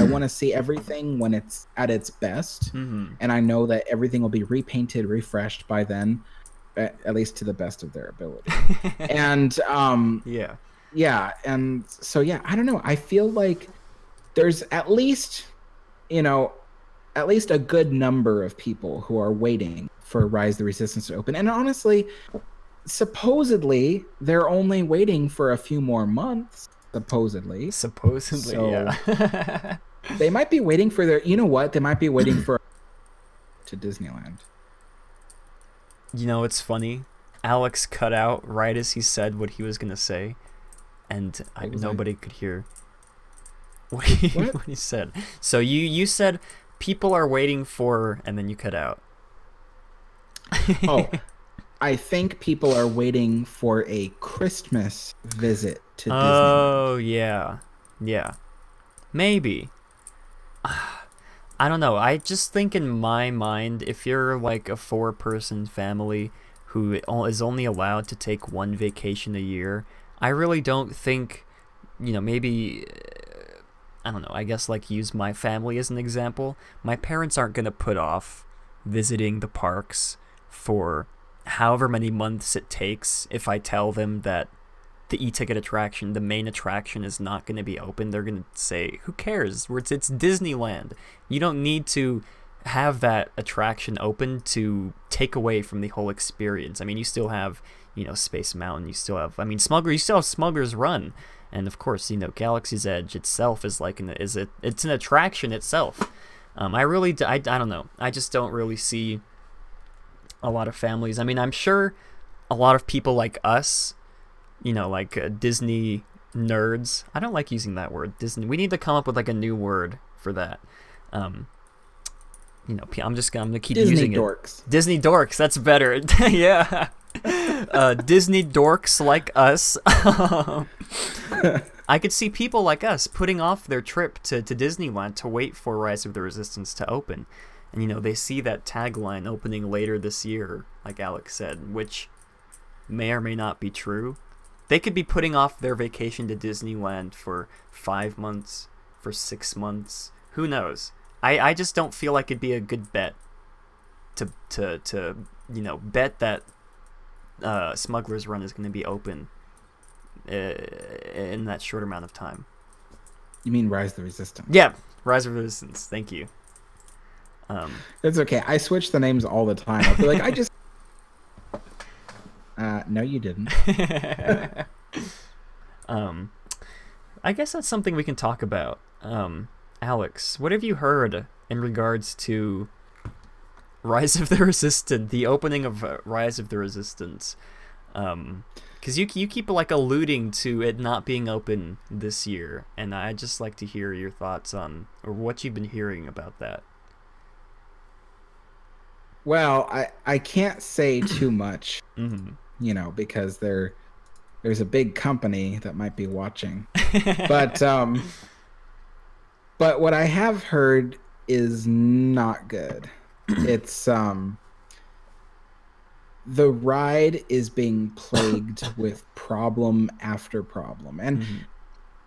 want to see everything when it's at its best. Mm-hmm. And I know that everything will be repainted, refreshed by then, at least to the best of their ability. And yeah, and so yeah, I don't know, I feel like there's at least a good number of people who are waiting for Rise of the Resistance to open. And honestly, supposedly they're only waiting for a few more months. Supposedly, so, yeah. They might be waiting for they might be waiting for to Disneyland. It's funny. Alex cut out right as he said what he was gonna say, and nobody could hear what he said. So you said people are waiting for, and then you cut out. Oh, I think people are waiting for a Christmas visit to Disney. Oh, yeah. Maybe. I don't know. I just think in my mind, if you're like a 4-person family who is only allowed to take one vacation a year, I really don't think, maybe, I don't know, I guess like use my family as an example. My parents aren't going to put off visiting the parks for however many months it takes, if I tell them that the e-ticket attraction, the main attraction, is not going to be open, they're going to say, who cares? It's Disneyland. You don't need to have that attraction open to take away from the whole experience. I mean, you still have, Space Mountain, you still have Smuggler's Run, and of course, Galaxy's Edge itself is it's an attraction itself. I don't know. I just don't really see a lot of families. I mean, I'm sure a lot of people like us, Disney nerds. I don't like using that word, Disney. We need to come up with a new word for that. I'm gonna keep using dorks. it. Disney dorks. That's better. Yeah. Disney dorks like us. I could see people like us putting off their trip to Disneyland to wait for Rise of the Resistance to open. And, they see that tagline opening later this year, like Alex said, which may or may not be true. They could be putting off their vacation to Disneyland for 5 months, for 6 months. Who knows? I just don't feel like it'd be a good bet to bet that Smuggler's Run is going to be open in that short amount of time. You mean Rise of the Resistance? Yeah, Rise of the Resistance. Thank you. It's okay. I switch the names all the time. I'll be like, I just... no, you didn't. I guess that's something we can talk about. Alex, what have you heard in regards to Rise of the Resistance, the opening of Rise of the Resistance? Because you keep alluding to it not being open this year, and I'd just like to hear your thoughts on, or what you've been hearing about that. Well, I can't say too much, because there's a big company that might be watching. But what I have heard is not good. It's the ride is being plagued with problem after problem. And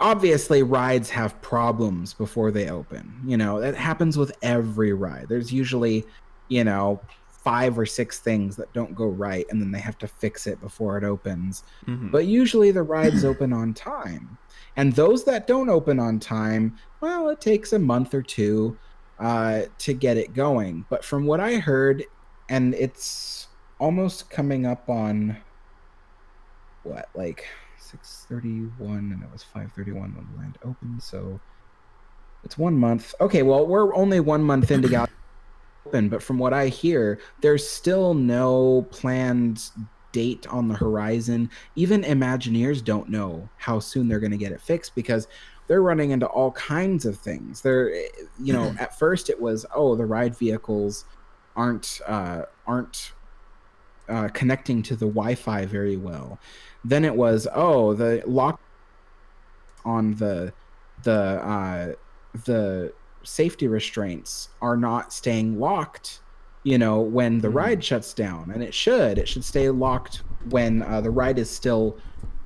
obviously rides have problems before they open. That happens with every ride. There's usually, 5 or 6 things that don't go right, and then they have to fix it before it opens. But usually the rides open on time. And those that don't open on time, well, it takes a month or two to get it going. But from what I heard, and it's almost coming up on, 6:31, and it was 5:31 when the land opened, so it's 1 month. Okay, well, we're only 1 month into Galaxy open, but from what I hear, there's still no planned date on the horizon. Even Imagineers don't know how soon they're going to get it fixed, because they're running into all kinds of things. At first it was, the ride vehicles aren't connecting to the Wi-Fi very well. Then it was, the lock on the safety restraints are not staying locked, when the ride shuts down. And it should stay locked when the ride is still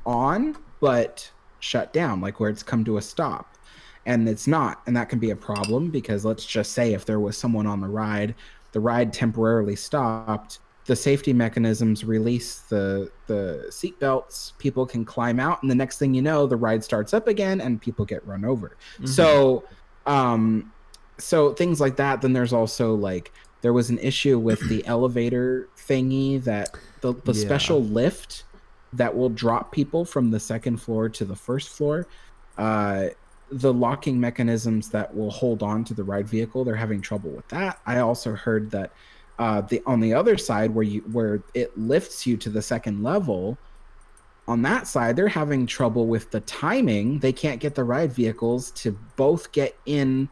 on, but shut down, like where it's come to a stop. And it's not. And that can be a problem, because let's just say if there was someone on the ride temporarily stopped, the safety mechanisms release the seat belts, people can climb out, and the next thing you know, the ride starts up again and people get run over. So things like that. Then there's also there was an issue with the elevator thingy, that the special lift that will drop people from the second floor to the first floor. The locking mechanisms that will hold on to the ride vehicle, they're having trouble with that. I also heard that on the other side, where it lifts you to the second level, on that side, they're having trouble with the timing. They can't get the ride vehicles to both get in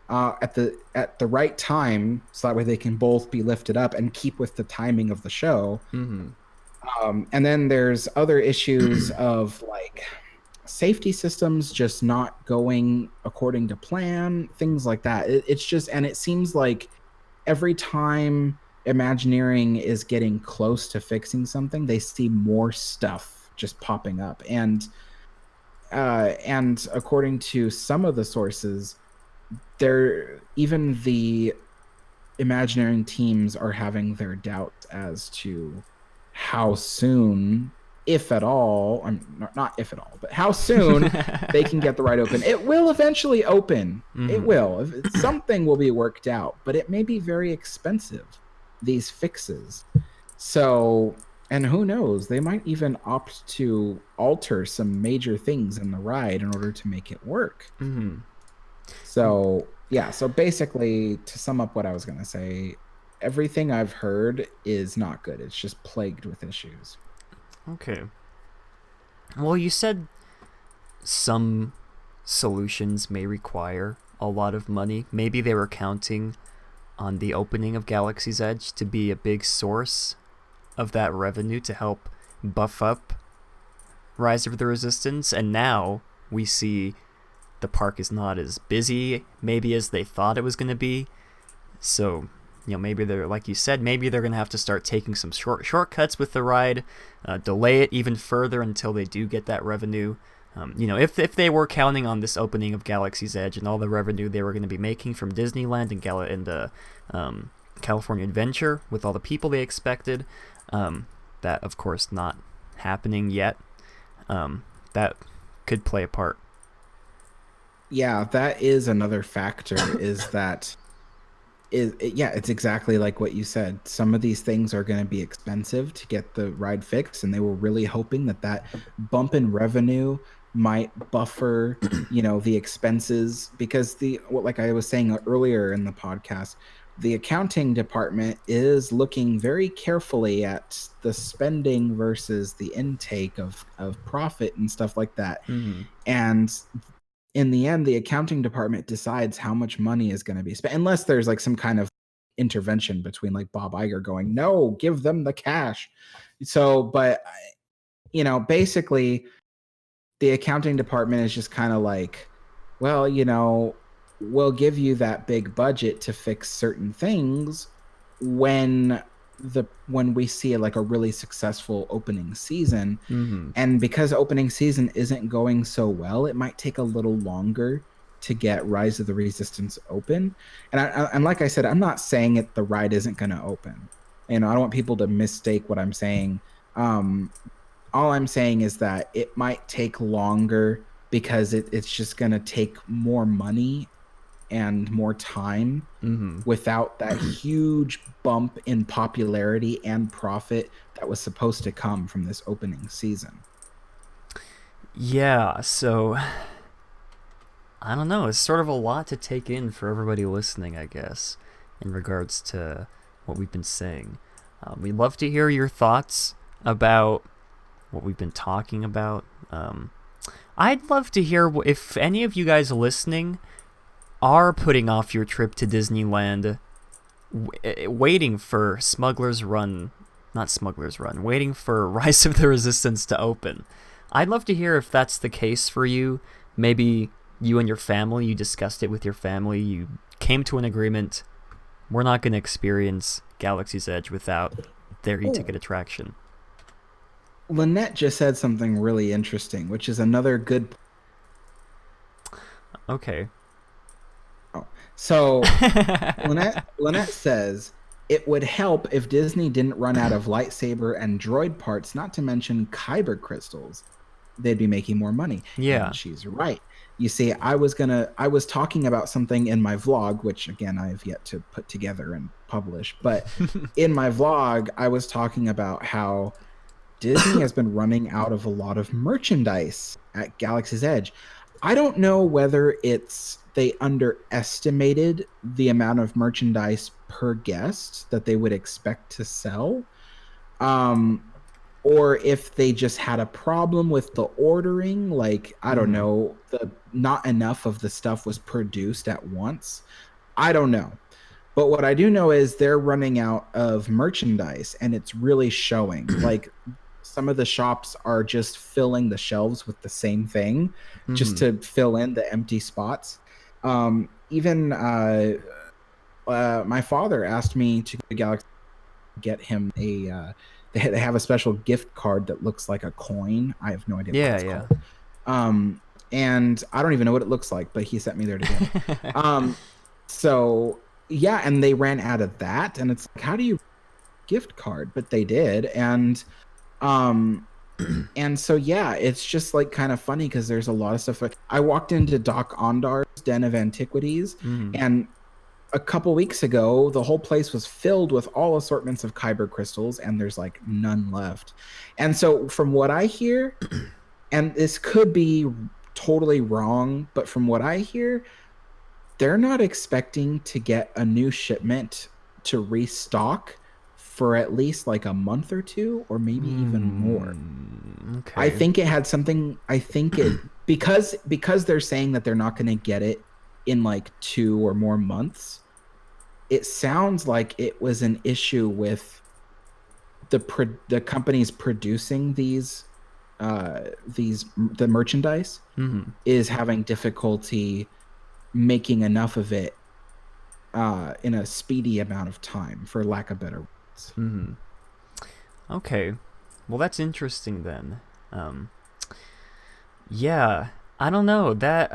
at the right time, so that way they can both be lifted up and keep with the timing of the show. And then there's other issues of safety systems just not going according to plan, things like that. It's just, and it seems like every time Imagineering is getting close to fixing something, they see more stuff just popping up. And according to some of the sources, even the Imagineering teams are having their doubts as to how soon, if at all, not if at all, but how soon they can get the ride open. It will eventually open. It will. Something will be worked out, but it may be very expensive, these fixes. So, and who knows, they might even opt to alter some major things in the ride in order to make it work. So, yeah, so basically, to sum up what I was going to say, everything I've heard is not good. It's just plagued with issues. Okay. Well, you said some solutions may require a lot of money. Maybe they were counting on the opening of Galaxy's Edge to be a big source of that revenue to help buff up Rise of the Resistance, and now we see the park is not as busy maybe as they thought it was going to be. So, you know, maybe they're, like you said, maybe they're going to have to start taking some shortcuts with the ride, delay it even further until they do get that revenue. You know, if they were counting on this opening of Galaxy's Edge and all the revenue they were going to be making from Disneyland and California Adventure with all the people they expected, that of course not happening yet. That could play a part. Yeah, that is another factor. It's exactly like what you said. Some of these things are going to be expensive to get the ride fixed, and they were really hoping that bump in revenue might buffer, you know, the expenses, because like I was saying earlier in the podcast, the accounting department is looking very carefully at the spending versus the intake of profit and stuff like that. And in the end, the accounting department decides how much money is going to be spent, unless there's like some kind of intervention between like Bob Iger going, no, give them the cash. So, but, you know, basically the accounting department is just kind of like, well, you know, we'll give you that big budget to fix certain things when we see like a really successful opening season. And because opening season isn't going so well, it might take a little longer to get Rise of the Resistance open. And like I said, I'm not saying the ride isn't going to open. You know, I don't want people to mistake what I'm saying. All I'm saying is that it might take longer because it's just going to take more money and more time without that huge bump in popularity and profit that was supposed to come from this opening season. Yeah, so I don't know. It's sort of a lot to take in for everybody listening, I guess, in regards to what we've been saying. We'd love to hear your thoughts about what we've been talking about. I'd love to hear if any of you guys listening are putting off your trip to Disneyland, waiting for waiting for Rise of the Resistance to open. I'd love to hear if that's the case for you. Maybe you and your family, you discussed it with your family, you came to an agreement, we're not going to experience Galaxy's Edge without their e-ticket attraction. Lynette just said something really interesting, which is another good... Okay. So Lynette says it would help if Disney didn't run out of lightsaber and droid parts, not to mention kyber crystals. They'd be making more money. Yeah. And she's right. You see, I was talking about something in my vlog, which again I have yet to put together and publish, but in my vlog I was talking about how Disney has been running out of a lot of merchandise at Galaxy's Edge. I don't know whether they underestimated the amount of merchandise per guest that they would expect to sell, or if they just had a problem with the ordering. Like, I don't know, not enough of the stuff was produced at once. I don't know. But what I do know is they're running out of merchandise, and it's really showing. Like, some of the shops are just filling the shelves with the same thing just to fill in the empty spots. Even my father asked me to go to Galaxy get him a they have a special gift card that looks like a coin. I have no idea what it's called. And I don't even know what it looks like, but he sent me there to get it. So yeah, and they ran out of that, and it's like, how do you gift card, but they did. And so yeah, it's just like kind of funny because there's a lot of stuff. Like, I walked into Doc Ondar's Den of Antiquities, and a couple weeks ago, the whole place was filled with all assortments of Kyber crystals, and there's like none left. And so from what I hear, and this could be totally wrong, but from what I hear, they're not expecting to get a new shipment to restock for at least like a month or two, or maybe even more. Okay. I think it had something. I think it because they're saying that they're not going to get it in like 2 or more months. It sounds like it was an issue with the companies producing the merchandise is having difficulty making enough of it in a speedy amount of time, for lack of better words. Okay, well, that's interesting then. Yeah, I don't know that.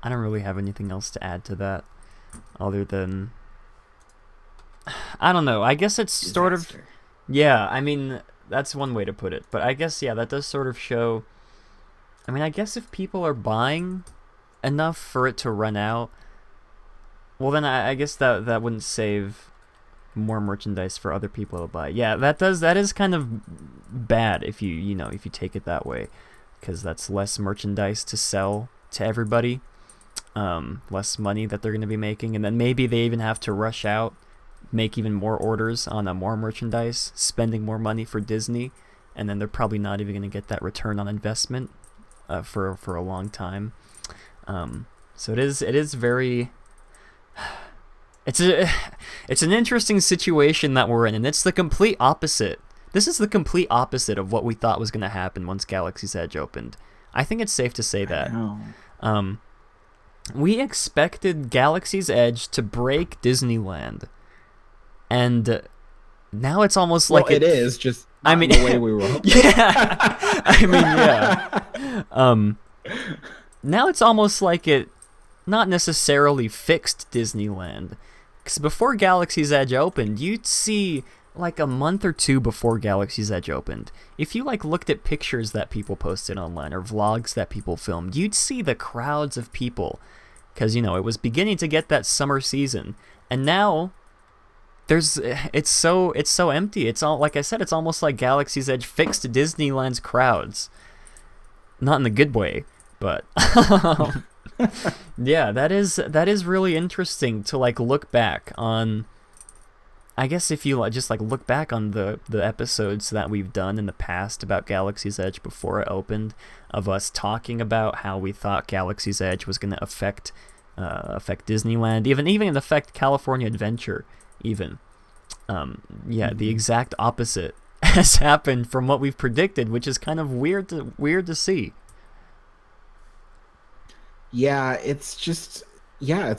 I don't really have anything else to add to that, other than, I don't know. I guess it's sort of, yeah. I mean, that's one way to put it. But I guess, yeah, that does sort of show. I mean, I guess if people are buying enough for it to run out, well, then I guess that wouldn't save more merchandise for other people to buy. Yeah, that is kind of bad if you take it that way, because that's less merchandise to sell to everybody, less money that they're going to be making, and then maybe they even have to rush out, make even more orders on more merchandise, spending more money for Disney, and then they're probably not even going to get that return on investment for a long time. So it is very. It's an interesting situation that we're in, and it's the complete opposite. This is the complete opposite of what we thought was going to happen once Galaxy's Edge opened. I think it's safe to say that. We expected Galaxy's Edge to break Disneyland, and now it's almost like it is just. I mean, the way we were hoping. Yeah. I mean, yeah. Now it's almost like it not necessarily fixed Disneyland. Because before Galaxy's Edge opened, you'd see, like a month or two before Galaxy's Edge opened, if you like looked at pictures that people posted online or vlogs that people filmed, you'd see the crowds of people. Because, it was beginning to get that summer season. And now, it's so empty. It's all, like I said, it's almost like Galaxy's Edge fixed Disneyland's crowds. Not in the good way, but yeah, that is really interesting to like look back on. I guess if you just like look back on the episodes that we've done in the past about Galaxy's Edge before it opened, of us talking about how we thought Galaxy's Edge was going to affect Disneyland, even affect California Adventure, even. Yeah, the exact opposite has happened from what we've predicted, which is kind of weird to see. Yeah, it's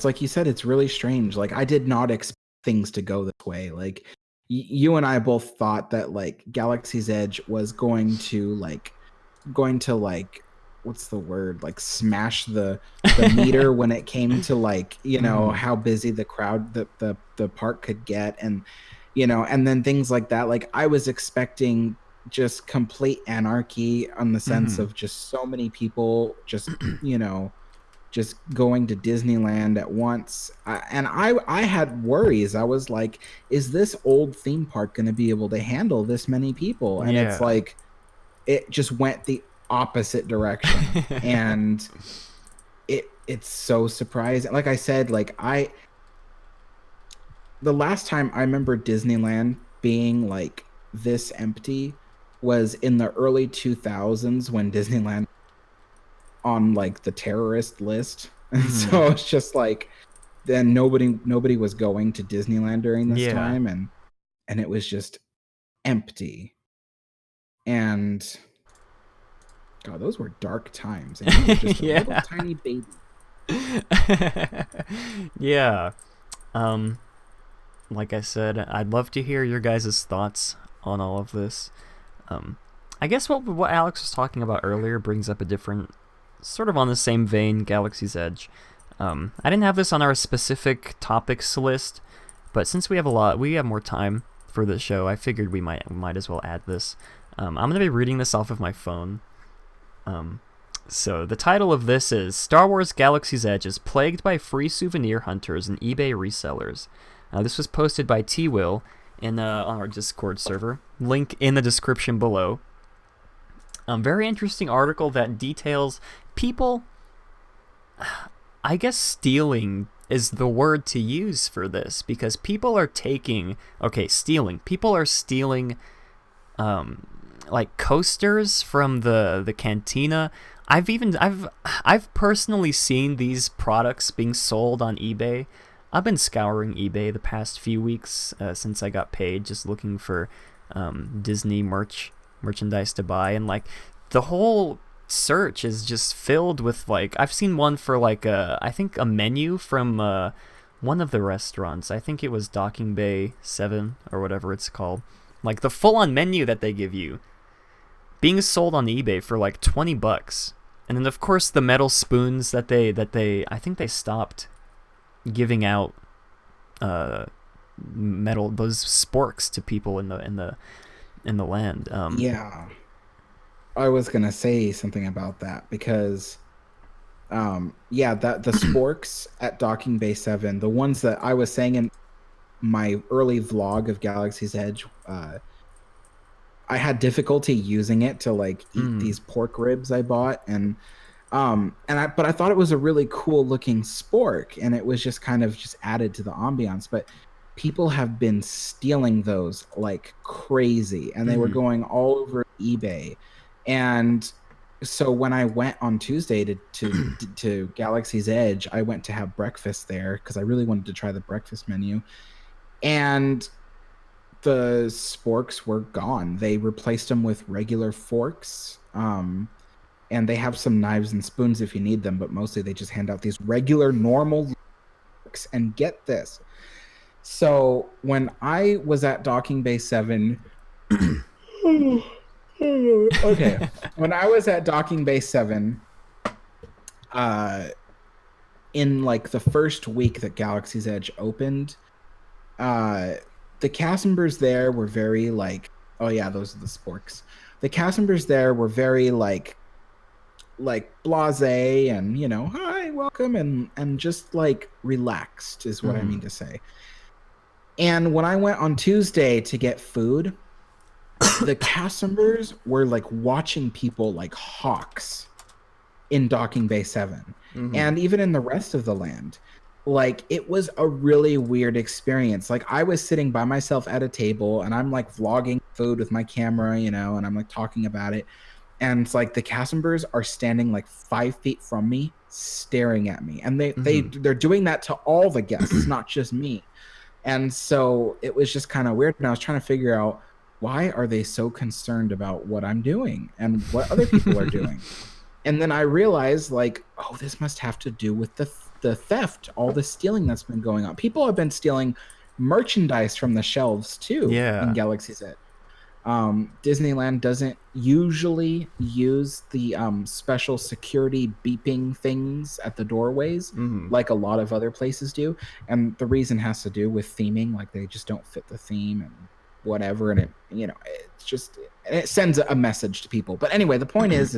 like you said, it's really strange. Like, I did not expect things to go this way. Like, you and I both thought that like Galaxy's Edge was going to what's the word? Like, smash the meter when it came to like, how busy the crowd the park could get, and and then things like that. Like, I was expecting just complete anarchy on the sense of just so many people just just going to Disneyland at once. I had worries. I was like, is this old theme park going to be able to handle this many people? And it's like, it just went the opposite direction. And it's so surprising. Like I said, like the last time I remember Disneyland being like this empty was in the early 2000s when Disneyland on like the terrorist list. And so it's just like, then nobody was going to Disneyland during this time, and it was just empty. And God, those were dark times. And you were just a little tiny baby. Yeah. Like I said, I'd love to hear your guys' thoughts on all of this. I guess what Alex was talking about earlier brings up a different, sort of on the same vein, Galaxy's Edge. I didn't have this on our specific topics list, But since we have more time for this show, I figured we might as well add this. I'm going to be reading this off of my phone. So the title of this is Star Wars Galaxy's Edge is plagued by free souvenir hunters and eBay resellers. This was posted by T-Will on our Discord server. Link in the description below. Very interesting article that details people, I guess stealing is the word to use for this, because people are stealing like coasters from the cantina. I've personally seen these products being sold on eBay. I've been scouring eBay the past few weeks since I got paid, just looking for Disney merchandise to buy, and like the whole search is just filled with like, I've seen one for like I think a menu from one of the restaurants. I think it was Docking Bay 7 or whatever it's called. Like the full-on menu that they give you being sold on eBay for like $20. And then of course the metal spoons that they I think they stopped giving out metal, those sporks, to people in the land. Yeah, I was gonna say something about that because that the sporks at Docking Bay 7, the ones that I was saying in my early vlog of Galaxy's Edge, I had difficulty using it to like eat these pork ribs I bought, but I thought it was a really cool looking spork, and it was just kind of just added to the ambiance. But people have been stealing those like crazy, and they were going all over eBay. And so when I went on Tuesday to Galaxy's Edge, I went to have breakfast there because I really wanted to try the breakfast menu, and the sporks were gone. They replaced them with regular forks. And they have some knives and spoons if you need them, but mostly they just hand out these regular, normal forks. And get this. So when I was at Docking Bay 7... okay. When I was at Docking Bay 7, in like the first week that Galaxy's Edge opened, the cast members there were very like, oh yeah, those are the sporks. The cast members there were very like blasé and, you know, hi, welcome, and just like relaxed is what I mean to say. And when I went on Tuesday to get food, the cast members were like watching people like hawks in Docking Bay 7, and even in the rest of the land. Like, it was a really weird experience. Like, I was sitting by myself at a table, and I'm like vlogging food with my camera, you know, and I'm like talking about it. And it's like the cast members are standing like 5 feet from me, staring at me. And they're doing that to all the guests, not just me. And so it was just kind of weird. And I was trying to figure out, why are they so concerned about what I'm doing and what other people are doing? And then I realized, like, oh, this must have to do with the theft, all the stealing that's been going on. People have been stealing merchandise from the shelves too in Galaxy's Edge. Disneyland doesn't usually use the special security beeping things at the doorways like a lot of other places do. And the reason has to do with theming, like they just don't fit the theme and whatever. And it, you know, it's just, it sends a message to people. But anyway, the point is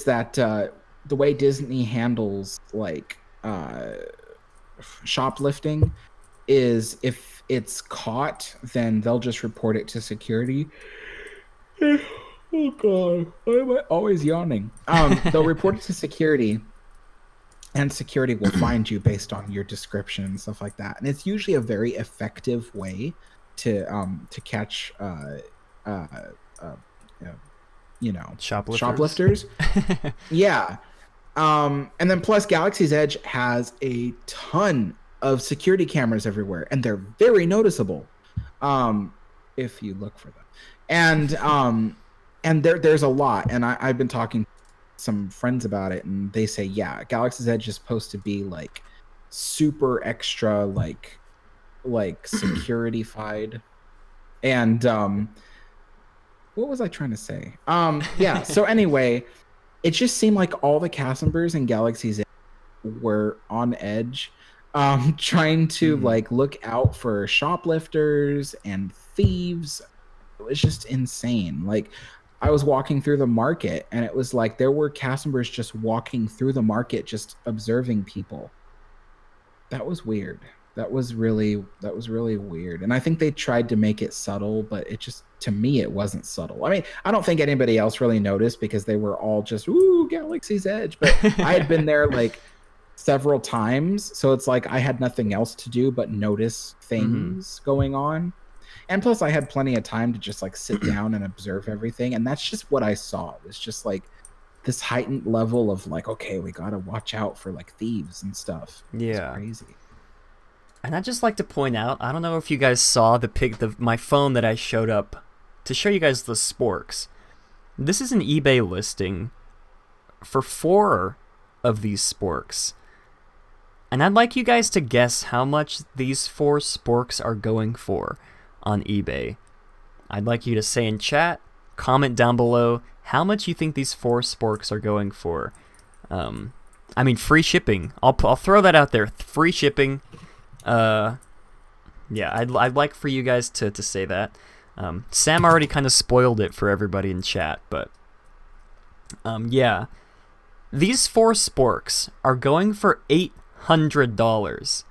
that the way Disney handles like shoplifting is, if it's caught, then they'll just report it to security. Oh god, why am I always yawning? They'll report it to security, and security will find you based on your description and stuff like that. And it's usually a very effective way to catch you know, shoplifters. Yeah. And then plus Galaxy's Edge has a ton of security cameras everywhere, and they're very noticeable if you look for them. And there's a lot, and I've been talking to some friends about it, and they say, yeah, Galaxy's Edge is supposed to be like super extra like security-fied. And what was I trying to say? Yeah, so anyway, it just seemed like all the cast members in Galaxy's Edge were on edge trying to like look out for shoplifters and thieves. It was just insane. Like I was walking through the market and it was like there were cast members just walking through the market just observing people. That was weird. That was really weird. And I think they tried to make it subtle, but it just, to me, it wasn't subtle. I mean, I don't think anybody else really noticed because they were all just, ooh, Galaxy's Edge. But I had been there like several times, so it's like I had nothing else to do but notice things going on. And plus I had plenty of time to just like sit down and observe everything. And that's just what I saw. It was just like this heightened level of like, okay, we gotta watch out for like thieves and stuff. Yeah. It's crazy. And I'd just like to point out, I don't know if you guys saw my phone that I showed up to show you guys the sporks. This is an eBay listing for 4 of these sporks. And I'd like you guys to guess how much these 4 sporks are going for on eBay. I'd like you to say in chat, comment down below how much you think these 4 sporks are going for. I mean, free shipping. I'll throw that out there. Free shipping. Yeah, I'd like for you guys to say that. Sam already kind of spoiled it for everybody in chat, but yeah, these 4 sporks are going for $800.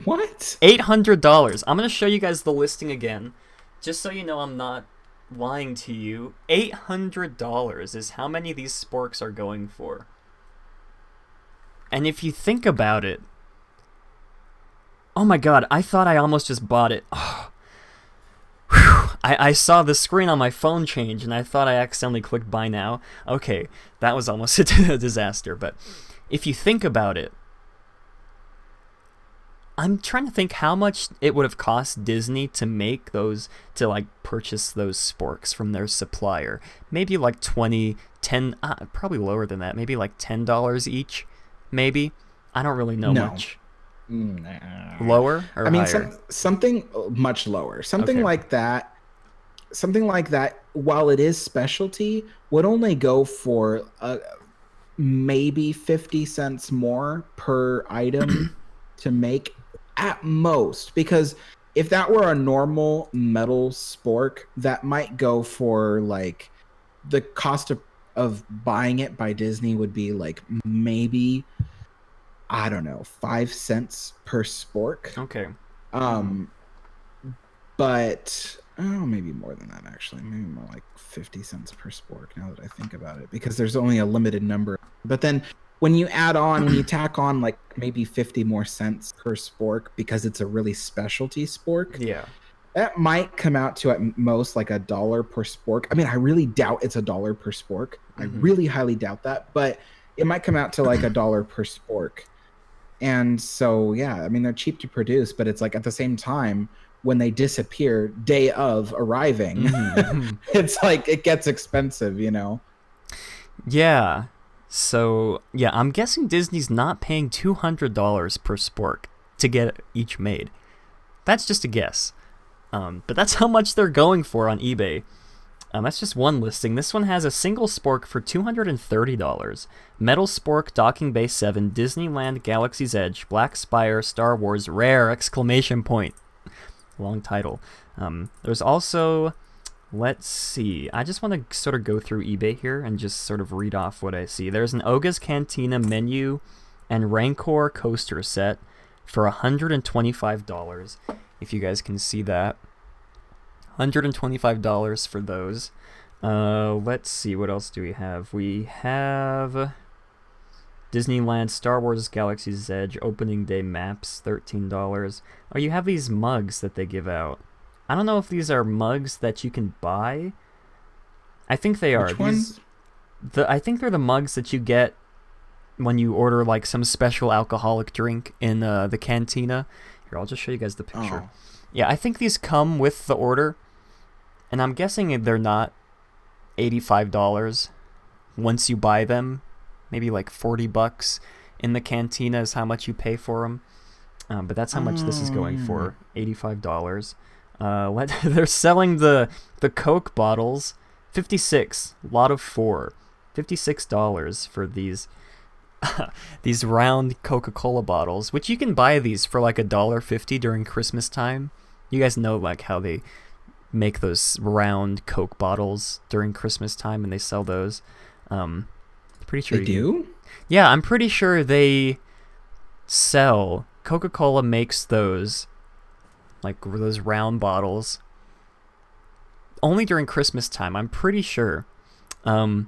What? $800. I'm gonna show you guys the listing again, just so you know I'm not lying to you. $800 is how many these sporks are going for. And if you think about it, oh my god, I thought I almost just bought it. Oh. I saw the screen on my phone change, and I thought I accidentally clicked buy now. Okay, that was almost a disaster, but if you think about it, I'm trying to think how much it would have cost Disney to make those, to like purchase those sporks from their supplier. Maybe like 10, probably lower than that, maybe like $10 each, maybe. I don't really know much. Lower or I mean, higher? something much lower. Something Okay. like that. Something like that, while it is specialty, would only go for maybe 50 cents more per item to make at most. Because if that were a normal metal spork, that might go for like the cost of buying it by Disney would be like maybe, I don't know, 5 cents per spork. Okay. But maybe more than that actually. Maybe more like 50 cents per spork now that I think about it, because there's only a limited number. But then when you tack on like maybe 50 more cents per spork because it's a really specialty spork, Yeah. that might come out to at most like $1 per spork. I mean, I really doubt it's $1 per spork. I really highly doubt that, but it might come out to like $1 per spork. And so, yeah, I mean, they're cheap to produce, but it's like at the same time, when they disappear day of arriving, it's like it gets expensive, you know? Yeah. So, yeah, I'm guessing Disney's not paying $200 per spork to get each made. That's just a guess. But that's how much they're going for on eBay. That's just one listing. This one has a single spork for $230. Metal spork, Docking Bay 7, Disneyland, Galaxy's Edge, Black Spire, Star Wars, Rare! Exclamation point. Long title. There's also, let's see. I just want to sort of go through eBay here and just sort of read off what I see. There's an Oga's Cantina menu and Rancor coaster set for $125. If you guys can see that. $125 for those. Let's see, what else do we have? We have Disneyland, Star Wars Galaxy's Edge, opening day maps, $13. Oh, you have these mugs that they give out. I don't know if these are mugs that you can buy. I think they are. Which ones? I think they're the mugs that you get when you order like some special alcoholic drink in the cantina. Here, I'll just show you guys the picture. Oh. Yeah, I think these come with the order. And I'm guessing they're not $85 once you buy them. Maybe like $40 in the cantina is how much you pay for them. But that's how much this is going for, $85. They're selling the Coke bottles, 56, lot of 4, $56 for these. these round Coca-Cola bottles, which you can buy these for like $1.50 during Christmas time. You guys know like how they make those round Coke bottles during Christmas time, and they sell those. Pretty sure they do. Yeah, I'm pretty sure they sell. Coca-Cola makes those, like those round bottles, only during Christmas time. I'm pretty sure. I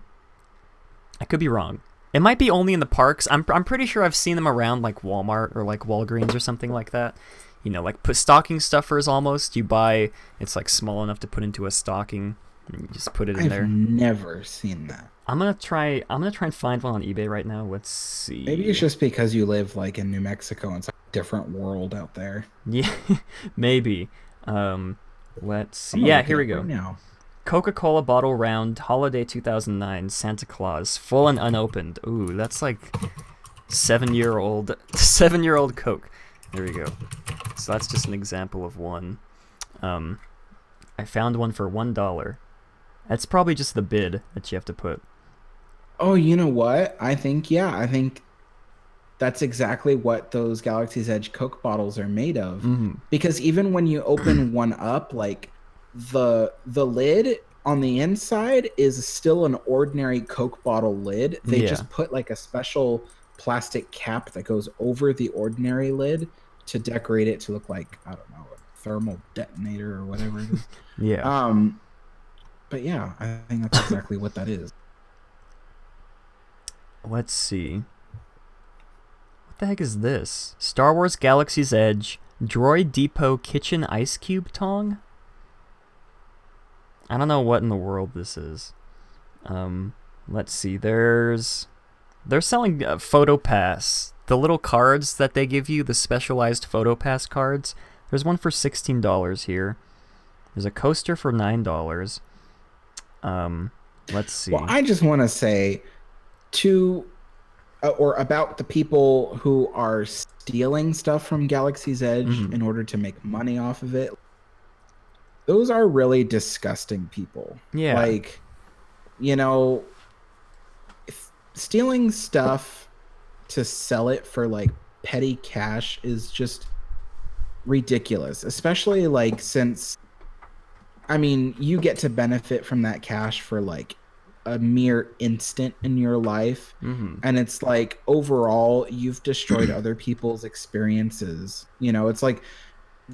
could be wrong. It might be only in the parks. I'm pretty sure I've seen them around like Walmart or like Walgreens or something like that. You know, like stocking stuffers almost. You buy, it's like small enough to put into a stocking, and you just put it in there. I've never seen that. I'm gonna try and find one on eBay right now. Let's see. Maybe it's just because you live like in New Mexico and it's a different world out there. Yeah, maybe. Let's see. Yeah, here we go. Right now. Coca-Cola bottle round, holiday 2009, Santa Claus, full and unopened. Ooh, that's like 7-year-old Coke. There we go. So that's just an example of one. I found one for $1. That's probably just the bid that you have to put. Oh, you know what? I think that's exactly what those Galaxy's Edge Coke bottles are made of. Mm-hmm. Because even when you open one up, like the lid on the inside is still an ordinary Coke bottle lid. They just put like a special plastic cap that goes over the ordinary lid to decorate it to look like, I don't know, a thermal detonator or whatever it is. Yeah. But yeah, I think that's exactly what that is. Let's see. What the heck is this? Star Wars Galaxy's Edge Droid Depot Kitchen Ice Cube Tong? I don't know what in the world this is. Let's see. They're selling Photo Pass. The little cards that they give you, the specialized Photo Pass cards. There's one for $16 here. There's a coaster for $9. Let's see. Well, I just want to say about the people who are stealing stuff from Galaxy's Edge in order to make money off of it. Those are really disgusting people. Yeah. Like, you know, stealing stuff to sell it for like petty cash is just ridiculous, especially like since, I mean, you get to benefit from that cash for like a mere instant in your life. And it's like overall you've destroyed other people's experiences. You know, it's like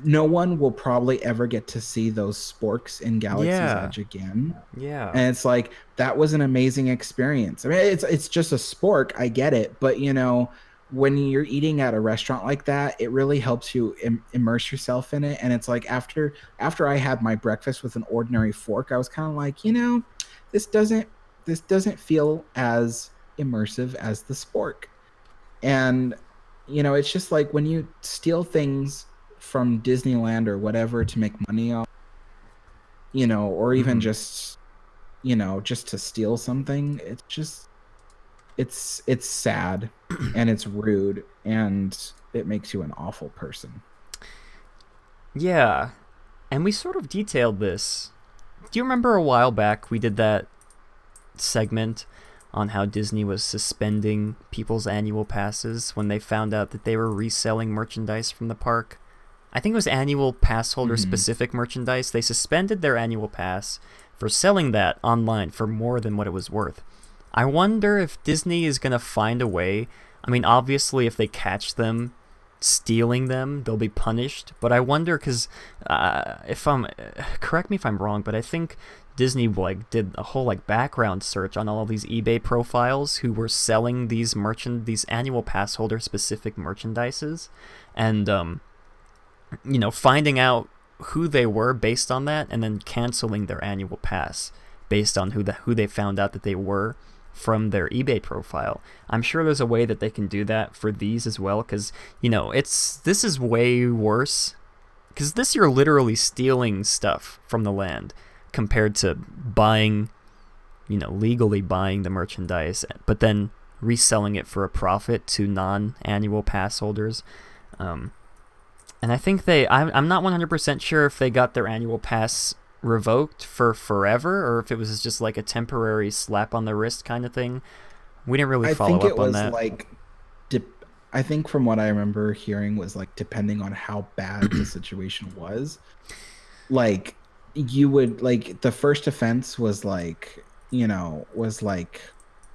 no one will probably ever get to see those sporks in Galaxy's Edge again. Yeah. And it's like that was an amazing experience. I mean, it's just a spork, I get it, but you know, when you're eating at a restaurant like that, it really helps you immerse yourself in it. And it's like after I had my breakfast with an ordinary fork, I was kind of like, you know, this doesn't feel as immersive as the spork. And you know, it's just like when you steal things from Disneyland or whatever to make money off, you know, or even just, you know, just to steal something, it's just it's sad and it's rude and it makes you an awful person. Yeah. And we sort of detailed this. Do you remember a while back we did that segment on how Disney was suspending people's annual passes when they found out that they were reselling merchandise from the park? I think it was annual pass holder specific merchandise. They suspended their annual pass for selling that online for more than what it was worth. I wonder if Disney is going to find a way. I mean, obviously, if they catch them stealing them, they'll be punished. But I wonder, because correct me if I'm wrong, but I think Disney like did a whole like background search on all these eBay profiles who were selling these annual pass holder specific merchandises, and you know, finding out who they were based on that, and then canceling their annual pass based on who they found out that they were from their eBay profile. I'm sure there's a way that they can do that for these as well, because you know this is way worse, because this you're literally stealing stuff from the land compared to buying, you know, legally buying the merchandise but then reselling it for a profit to non-annual pass holders. And I think I'm not 100% sure if they got their annual pass revoked for forever or if it was just like a temporary slap on the wrist kind of thing. We didn't really I follow think it up on was that. like, I think from what I remember hearing was like depending on how bad the situation was, like you would like the first offense was like, was like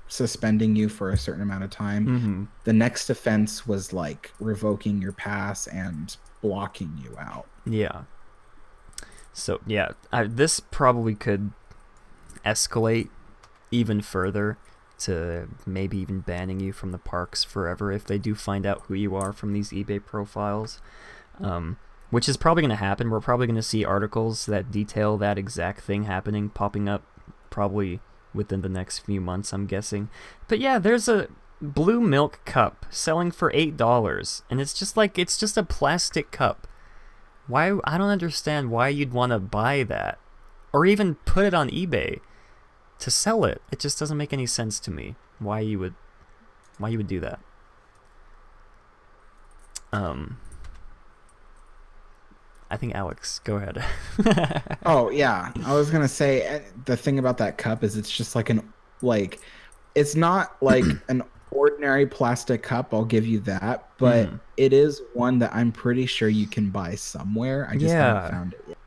suspending you for a certain amount of time. Mm-hmm. The next offense was like revoking your pass and blocking you out. Yeah. So yeah, this probably could escalate even further to maybe even banning you from the parks forever if they do find out who you are from these eBay profiles, which is probably going to happen. We're probably going to see articles that detail that exact thing happening, popping up probably within the next few months, I'm guessing. But yeah, there's a blue milk cup selling for $8, and it's just a plastic cup. Why? I don't understand why you'd want to buy that or even put it on eBay to sell it. It just doesn't make any sense to me why you would do that. I think Alex, go ahead. Oh yeah, I was gonna say the thing about that cup is it's just like it's not like an ordinary plastic cup. I'll give you that, but it is one that I'm pretty sure you can buy somewhere. I just haven't found it yet.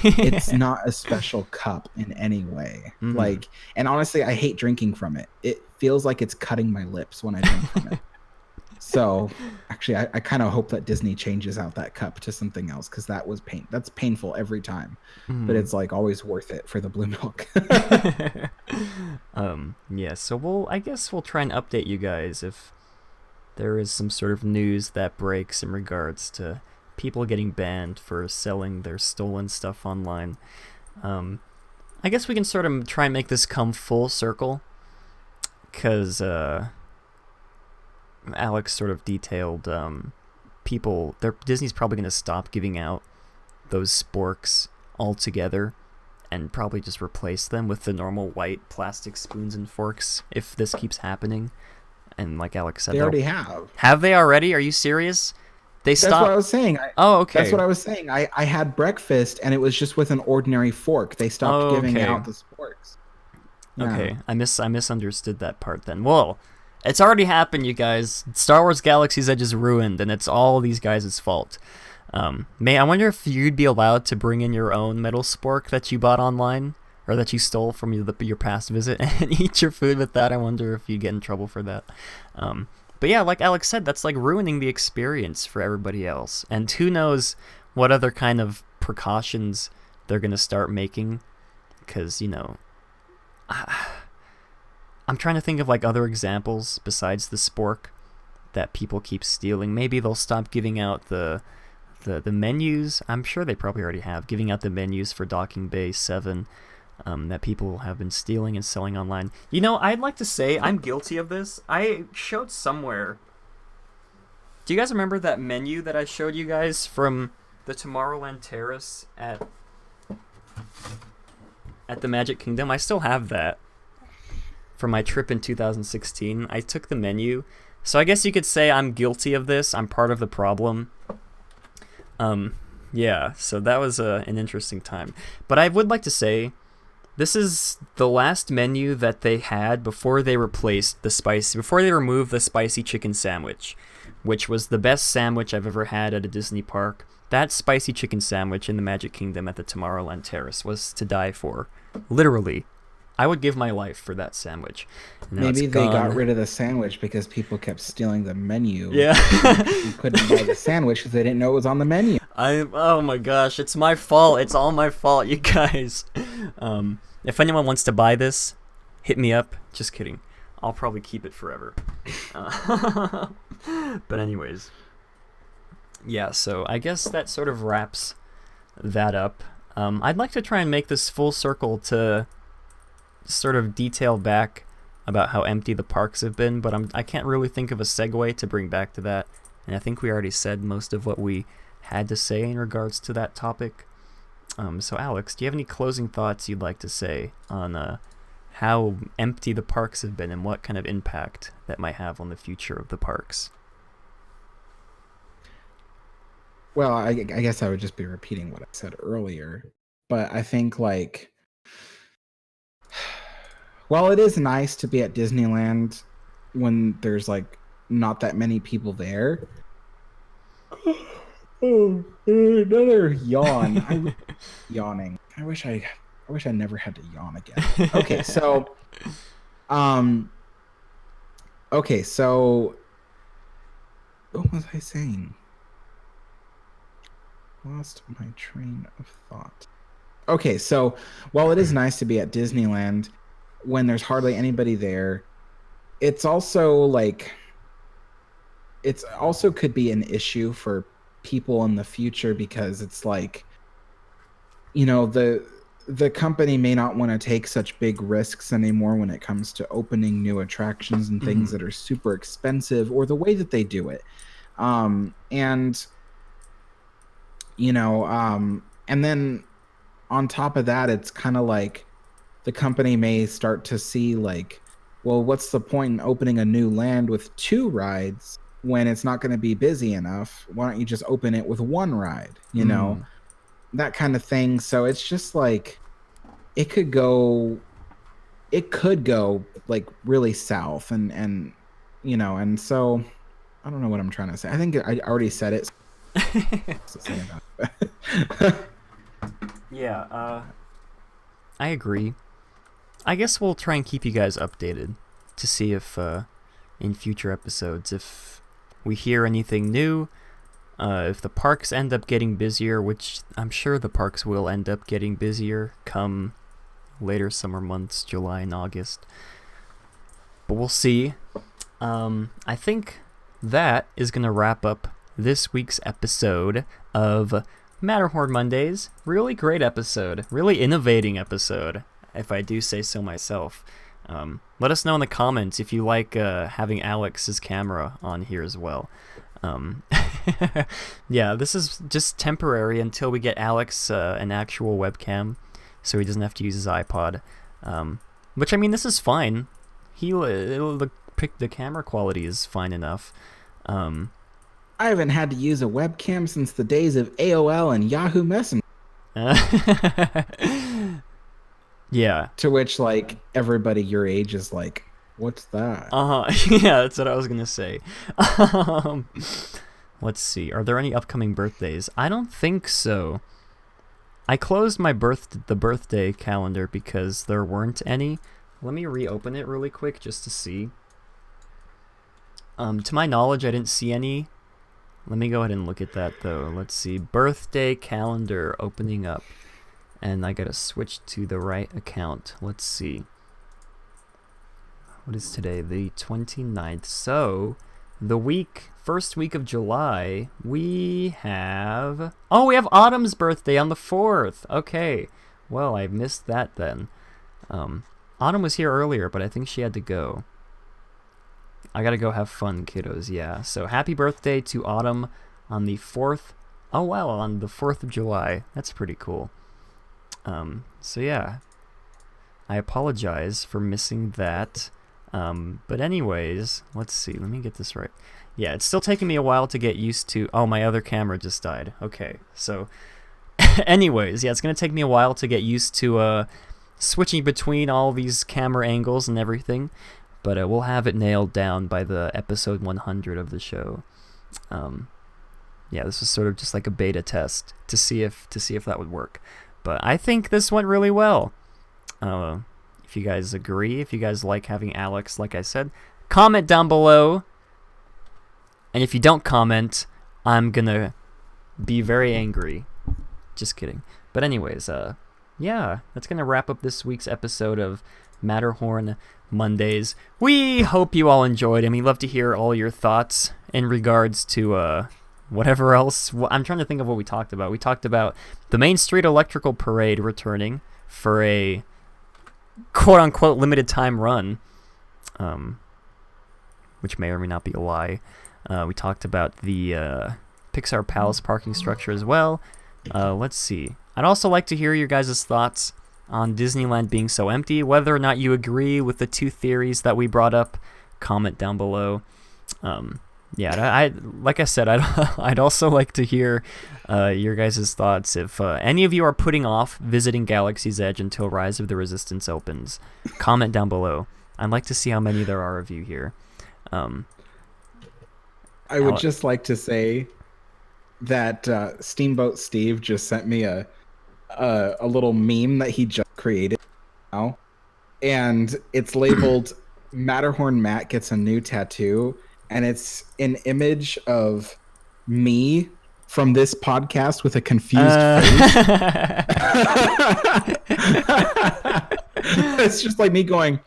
It's not a special cup in any way. Like, and honestly, I hate drinking from it. It feels like it's cutting my lips when I drink from it. So actually, I kind of hope that Disney changes out that cup to something else, because that's painful every time. But it's like always worth it for the blue milk. Yeah, so I guess we'll try and update you guys if there is some sort of news that breaks in regards to people getting banned for selling their stolen stuff online. I guess we can sort of try and make this come full circle, because Alex sort of detailed Disney's probably going to stop giving out those sporks altogether and probably just replace them with the normal white plastic spoons and forks if this keeps happening. And like Alex said, They already have. Have they already? Are you serious? They stopped. That's what I was saying. Okay. That's what I was saying. I had breakfast and it was just with an ordinary fork. They stopped giving out the sporks. Yeah. Okay, I misunderstood that part then. Well, it's already happened, you guys. Star Wars Galaxy's Edge is ruined, and it's all these guys' fault. I wonder if you'd be allowed to bring in your own metal spork that you bought online, or that you stole from your past visit, and eat your food with that. I wonder if you get in trouble for that. But yeah, like Alex said, that's like ruining the experience for everybody else. And who knows what other kind of precautions they're going to start making, because, I'm trying to think of like other examples besides the spork that people keep stealing. Maybe they'll stop giving out the menus. I'm sure they probably already have, giving out the menus for Docking Bay 7 that people have been stealing and selling online. I'd like to say I'm guilty of this. I showed somewhere. Do you guys remember that menu that I showed you guys from the Tomorrowland Terrace at the Magic Kingdom? I still have that. For my trip in 2016, I took the menu. So I guess you could say I'm guilty of this. I'm part of the problem. Yeah, so that was an interesting time. But I would like to say, this is the last menu that they had before they removed the spicy chicken sandwich, which was the best sandwich I've ever had at a Disney park. That spicy chicken sandwich in the Magic Kingdom at the Tomorrowland Terrace was to die for. Literally. I would give my life for that sandwich. Maybe they got rid of the sandwich because people kept stealing the menu. Yeah. You couldn't buy the sandwich because they didn't know it was on the menu. Oh my gosh, it's my fault. It's all my fault, you guys. If anyone wants to buy this, hit me up. Just kidding. I'll probably keep it forever. But anyways. Yeah, so I guess that sort of wraps that up. I'd like to try and make this full circle to sort of detail back about how empty the parks have been, but I can't really think of a segue to bring back to that, and I think we already said most of what we had to say in regards to that topic. So Alex, do you have any closing thoughts you'd like to say on how empty the parks have been and what kind of impact that might have on the future of the parks? Well, I guess I would just be repeating what I said earlier, but I think while it is nice to be at Disneyland, when there's like not that many people there. Oh, another yawn. Yawning. I wish I never had to yawn again. Okay, so what was I saying? Lost my train of thought. Okay, so while it is nice to be at Disneyland when there's hardly anybody there, it's also could be an issue for people in the future, because it's like, you know, the company may not want to take such big risks anymore when it comes to opening new attractions and things that are super expensive, or the way that they do it. And you know, and then on top of that, it's kind of like the company may start to see like, well, what's the point in opening a new land with 2 rides when it's not going to be busy enough? Why don't you just open it with 1 ride, you know, that kind of thing. So it's just like, it could go like really south, and you know, and so I don't know what I'm trying to say. I think I already said it. Yeah, I agree. I guess we'll try and keep you guys updated to see if in future episodes, if we hear anything new, if the parks end up getting busier, which I'm sure the parks will end up getting busier come later summer months, July and August. But we'll see. I think that is going to wrap up this week's episode of Matterhorn Mondays. Really great episode. Really innovating episode, if I do say so myself. Let us know in the comments if you like having Alex's camera on here as well. Yeah, this is just temporary until we get Alex an actual webcam, so he doesn't have to use his iPod. Which, I mean, this is fine. The camera quality is fine enough. I haven't had to use a webcam since the days of AOL and Yahoo Messenger. Yeah. To which, like, everybody your age is like, what's that? Yeah, that's what I was gonna say. Let's see. Are there any upcoming birthdays? I don't think so. I closed my the birthday calendar because there weren't any. Let me reopen it really quick just to see. To my knowledge, I didn't see any. Let me go ahead and look at that, though. Let's see. Birthday calendar opening up. And I gotta switch to the right account. Let's see. What is today? The 29th. So, the first week of July, we have... Oh, we have Autumn's birthday on the 4th. Okay. Well, I missed that then. Autumn was here earlier, but I think she had to go. I gotta go have fun, kiddos, yeah. So happy birthday to Autumn on the 4th. Oh, wow, on the 4th of July. That's pretty cool. So yeah. I apologize for missing that. But anyways, let's see. Let me get this right. Yeah, it's still taking me a while to get used to... Oh, my other camera just died. Okay, so... anyways, yeah, it's gonna take me a while to get used to, switching between all these camera angles and everything. But we'll have it nailed down by the episode 100 of the show. Yeah, this was sort of just like a beta test to see if that would work. But I think this went really well. If you guys agree, if you guys like having Alex, like I said, comment down below. And if you don't comment, I'm gonna be very angry. Just kidding. But anyways, yeah, that's gonna wrap up this week's episode of Matterhorn Mondays. We hope you all enjoyed, and we'd love to hear all your thoughts in regards to whatever else. I'm trying to think of what we talked about. We talked about the Main Street Electrical Parade returning for a quote-unquote limited time run, which may or may not be a lie. We talked about the Pixar Palace parking structure as well. Let's see. I'd also like to hear your guys' thoughts on Disneyland being so empty. Whether or not you agree with the 2 theories that we brought up, comment down below. Yeah, like I said, I'd also like to hear your guys' thoughts. If any of you are putting off visiting Galaxy's Edge until Rise of the Resistance opens, comment down below. I'd like to see how many there are of you here. I would just like to say that Steamboat Steve just sent me a little meme that he just created now, and it's labeled Matterhorn Matt gets a new tattoo, and it's an image of me from this podcast with a confused face. It's just like me going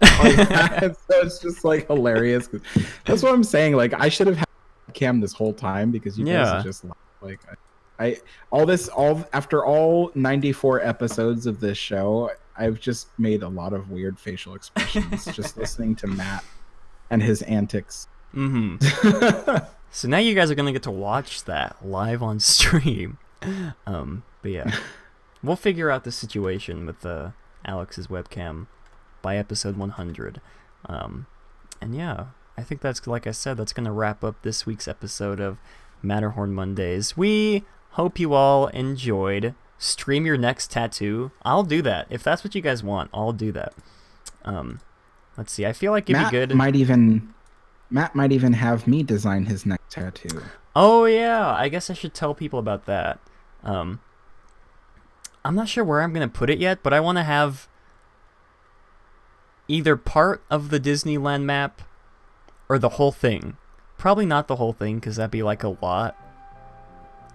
like that. So it's just like hilarious. That's what I'm saying. Like I should have had cam this whole time because you guys are just like after all 94 episodes of this show, I've just made a lot of weird facial expressions just listening to Matt and his antics. So now you guys are gonna get to watch that live on stream. But yeah, we'll figure out the situation with Alex's webcam by episode 100. And yeah, I think that's, like I said, that's gonna wrap up this week's episode of Matterhorn Mondays. We hope you all enjoyed. Stream your next tattoo. I'll do that. If that's what you guys want, I'll do that. Let's see. I feel like it'd be good. Matt might even have me design his next tattoo. Oh yeah, I guess I should tell people about that. I'm not sure where I'm gonna put it yet, but I want to have either part of the Disneyland map or the whole thing. Probably not the whole thing, because that'd be like a lot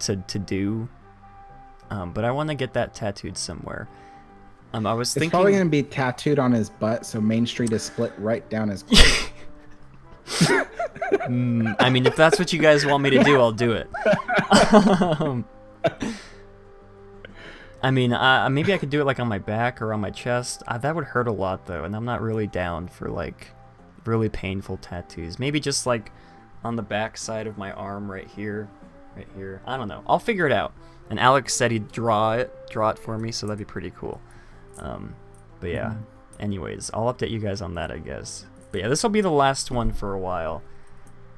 to do. But I want to get that tattooed somewhere. I was thinking... It's probably going to be tattooed on his butt, so Main Street is split right down his butt. I mean, if that's what you guys want me to do, I'll do it. I mean, maybe I could do it like on my back or on my chest. That would hurt a lot, though, and I'm not really down for, like, really painful tattoos. Maybe just, like, on the back side of my arm right here. Right here. I don't know. I'll figure it out. And Alex said he'd draw it for me, so that'd be pretty cool. But yeah, anyways, I'll update you guys on that, I guess. But yeah, this will be the last one for a while.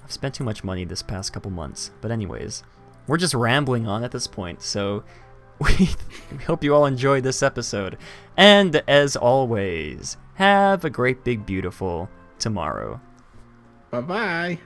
I've spent too much money this past couple months. But anyways, we're just rambling on at this point, so we hope you all enjoyed this episode. And as always, have a great, big, beautiful tomorrow. Bye-bye.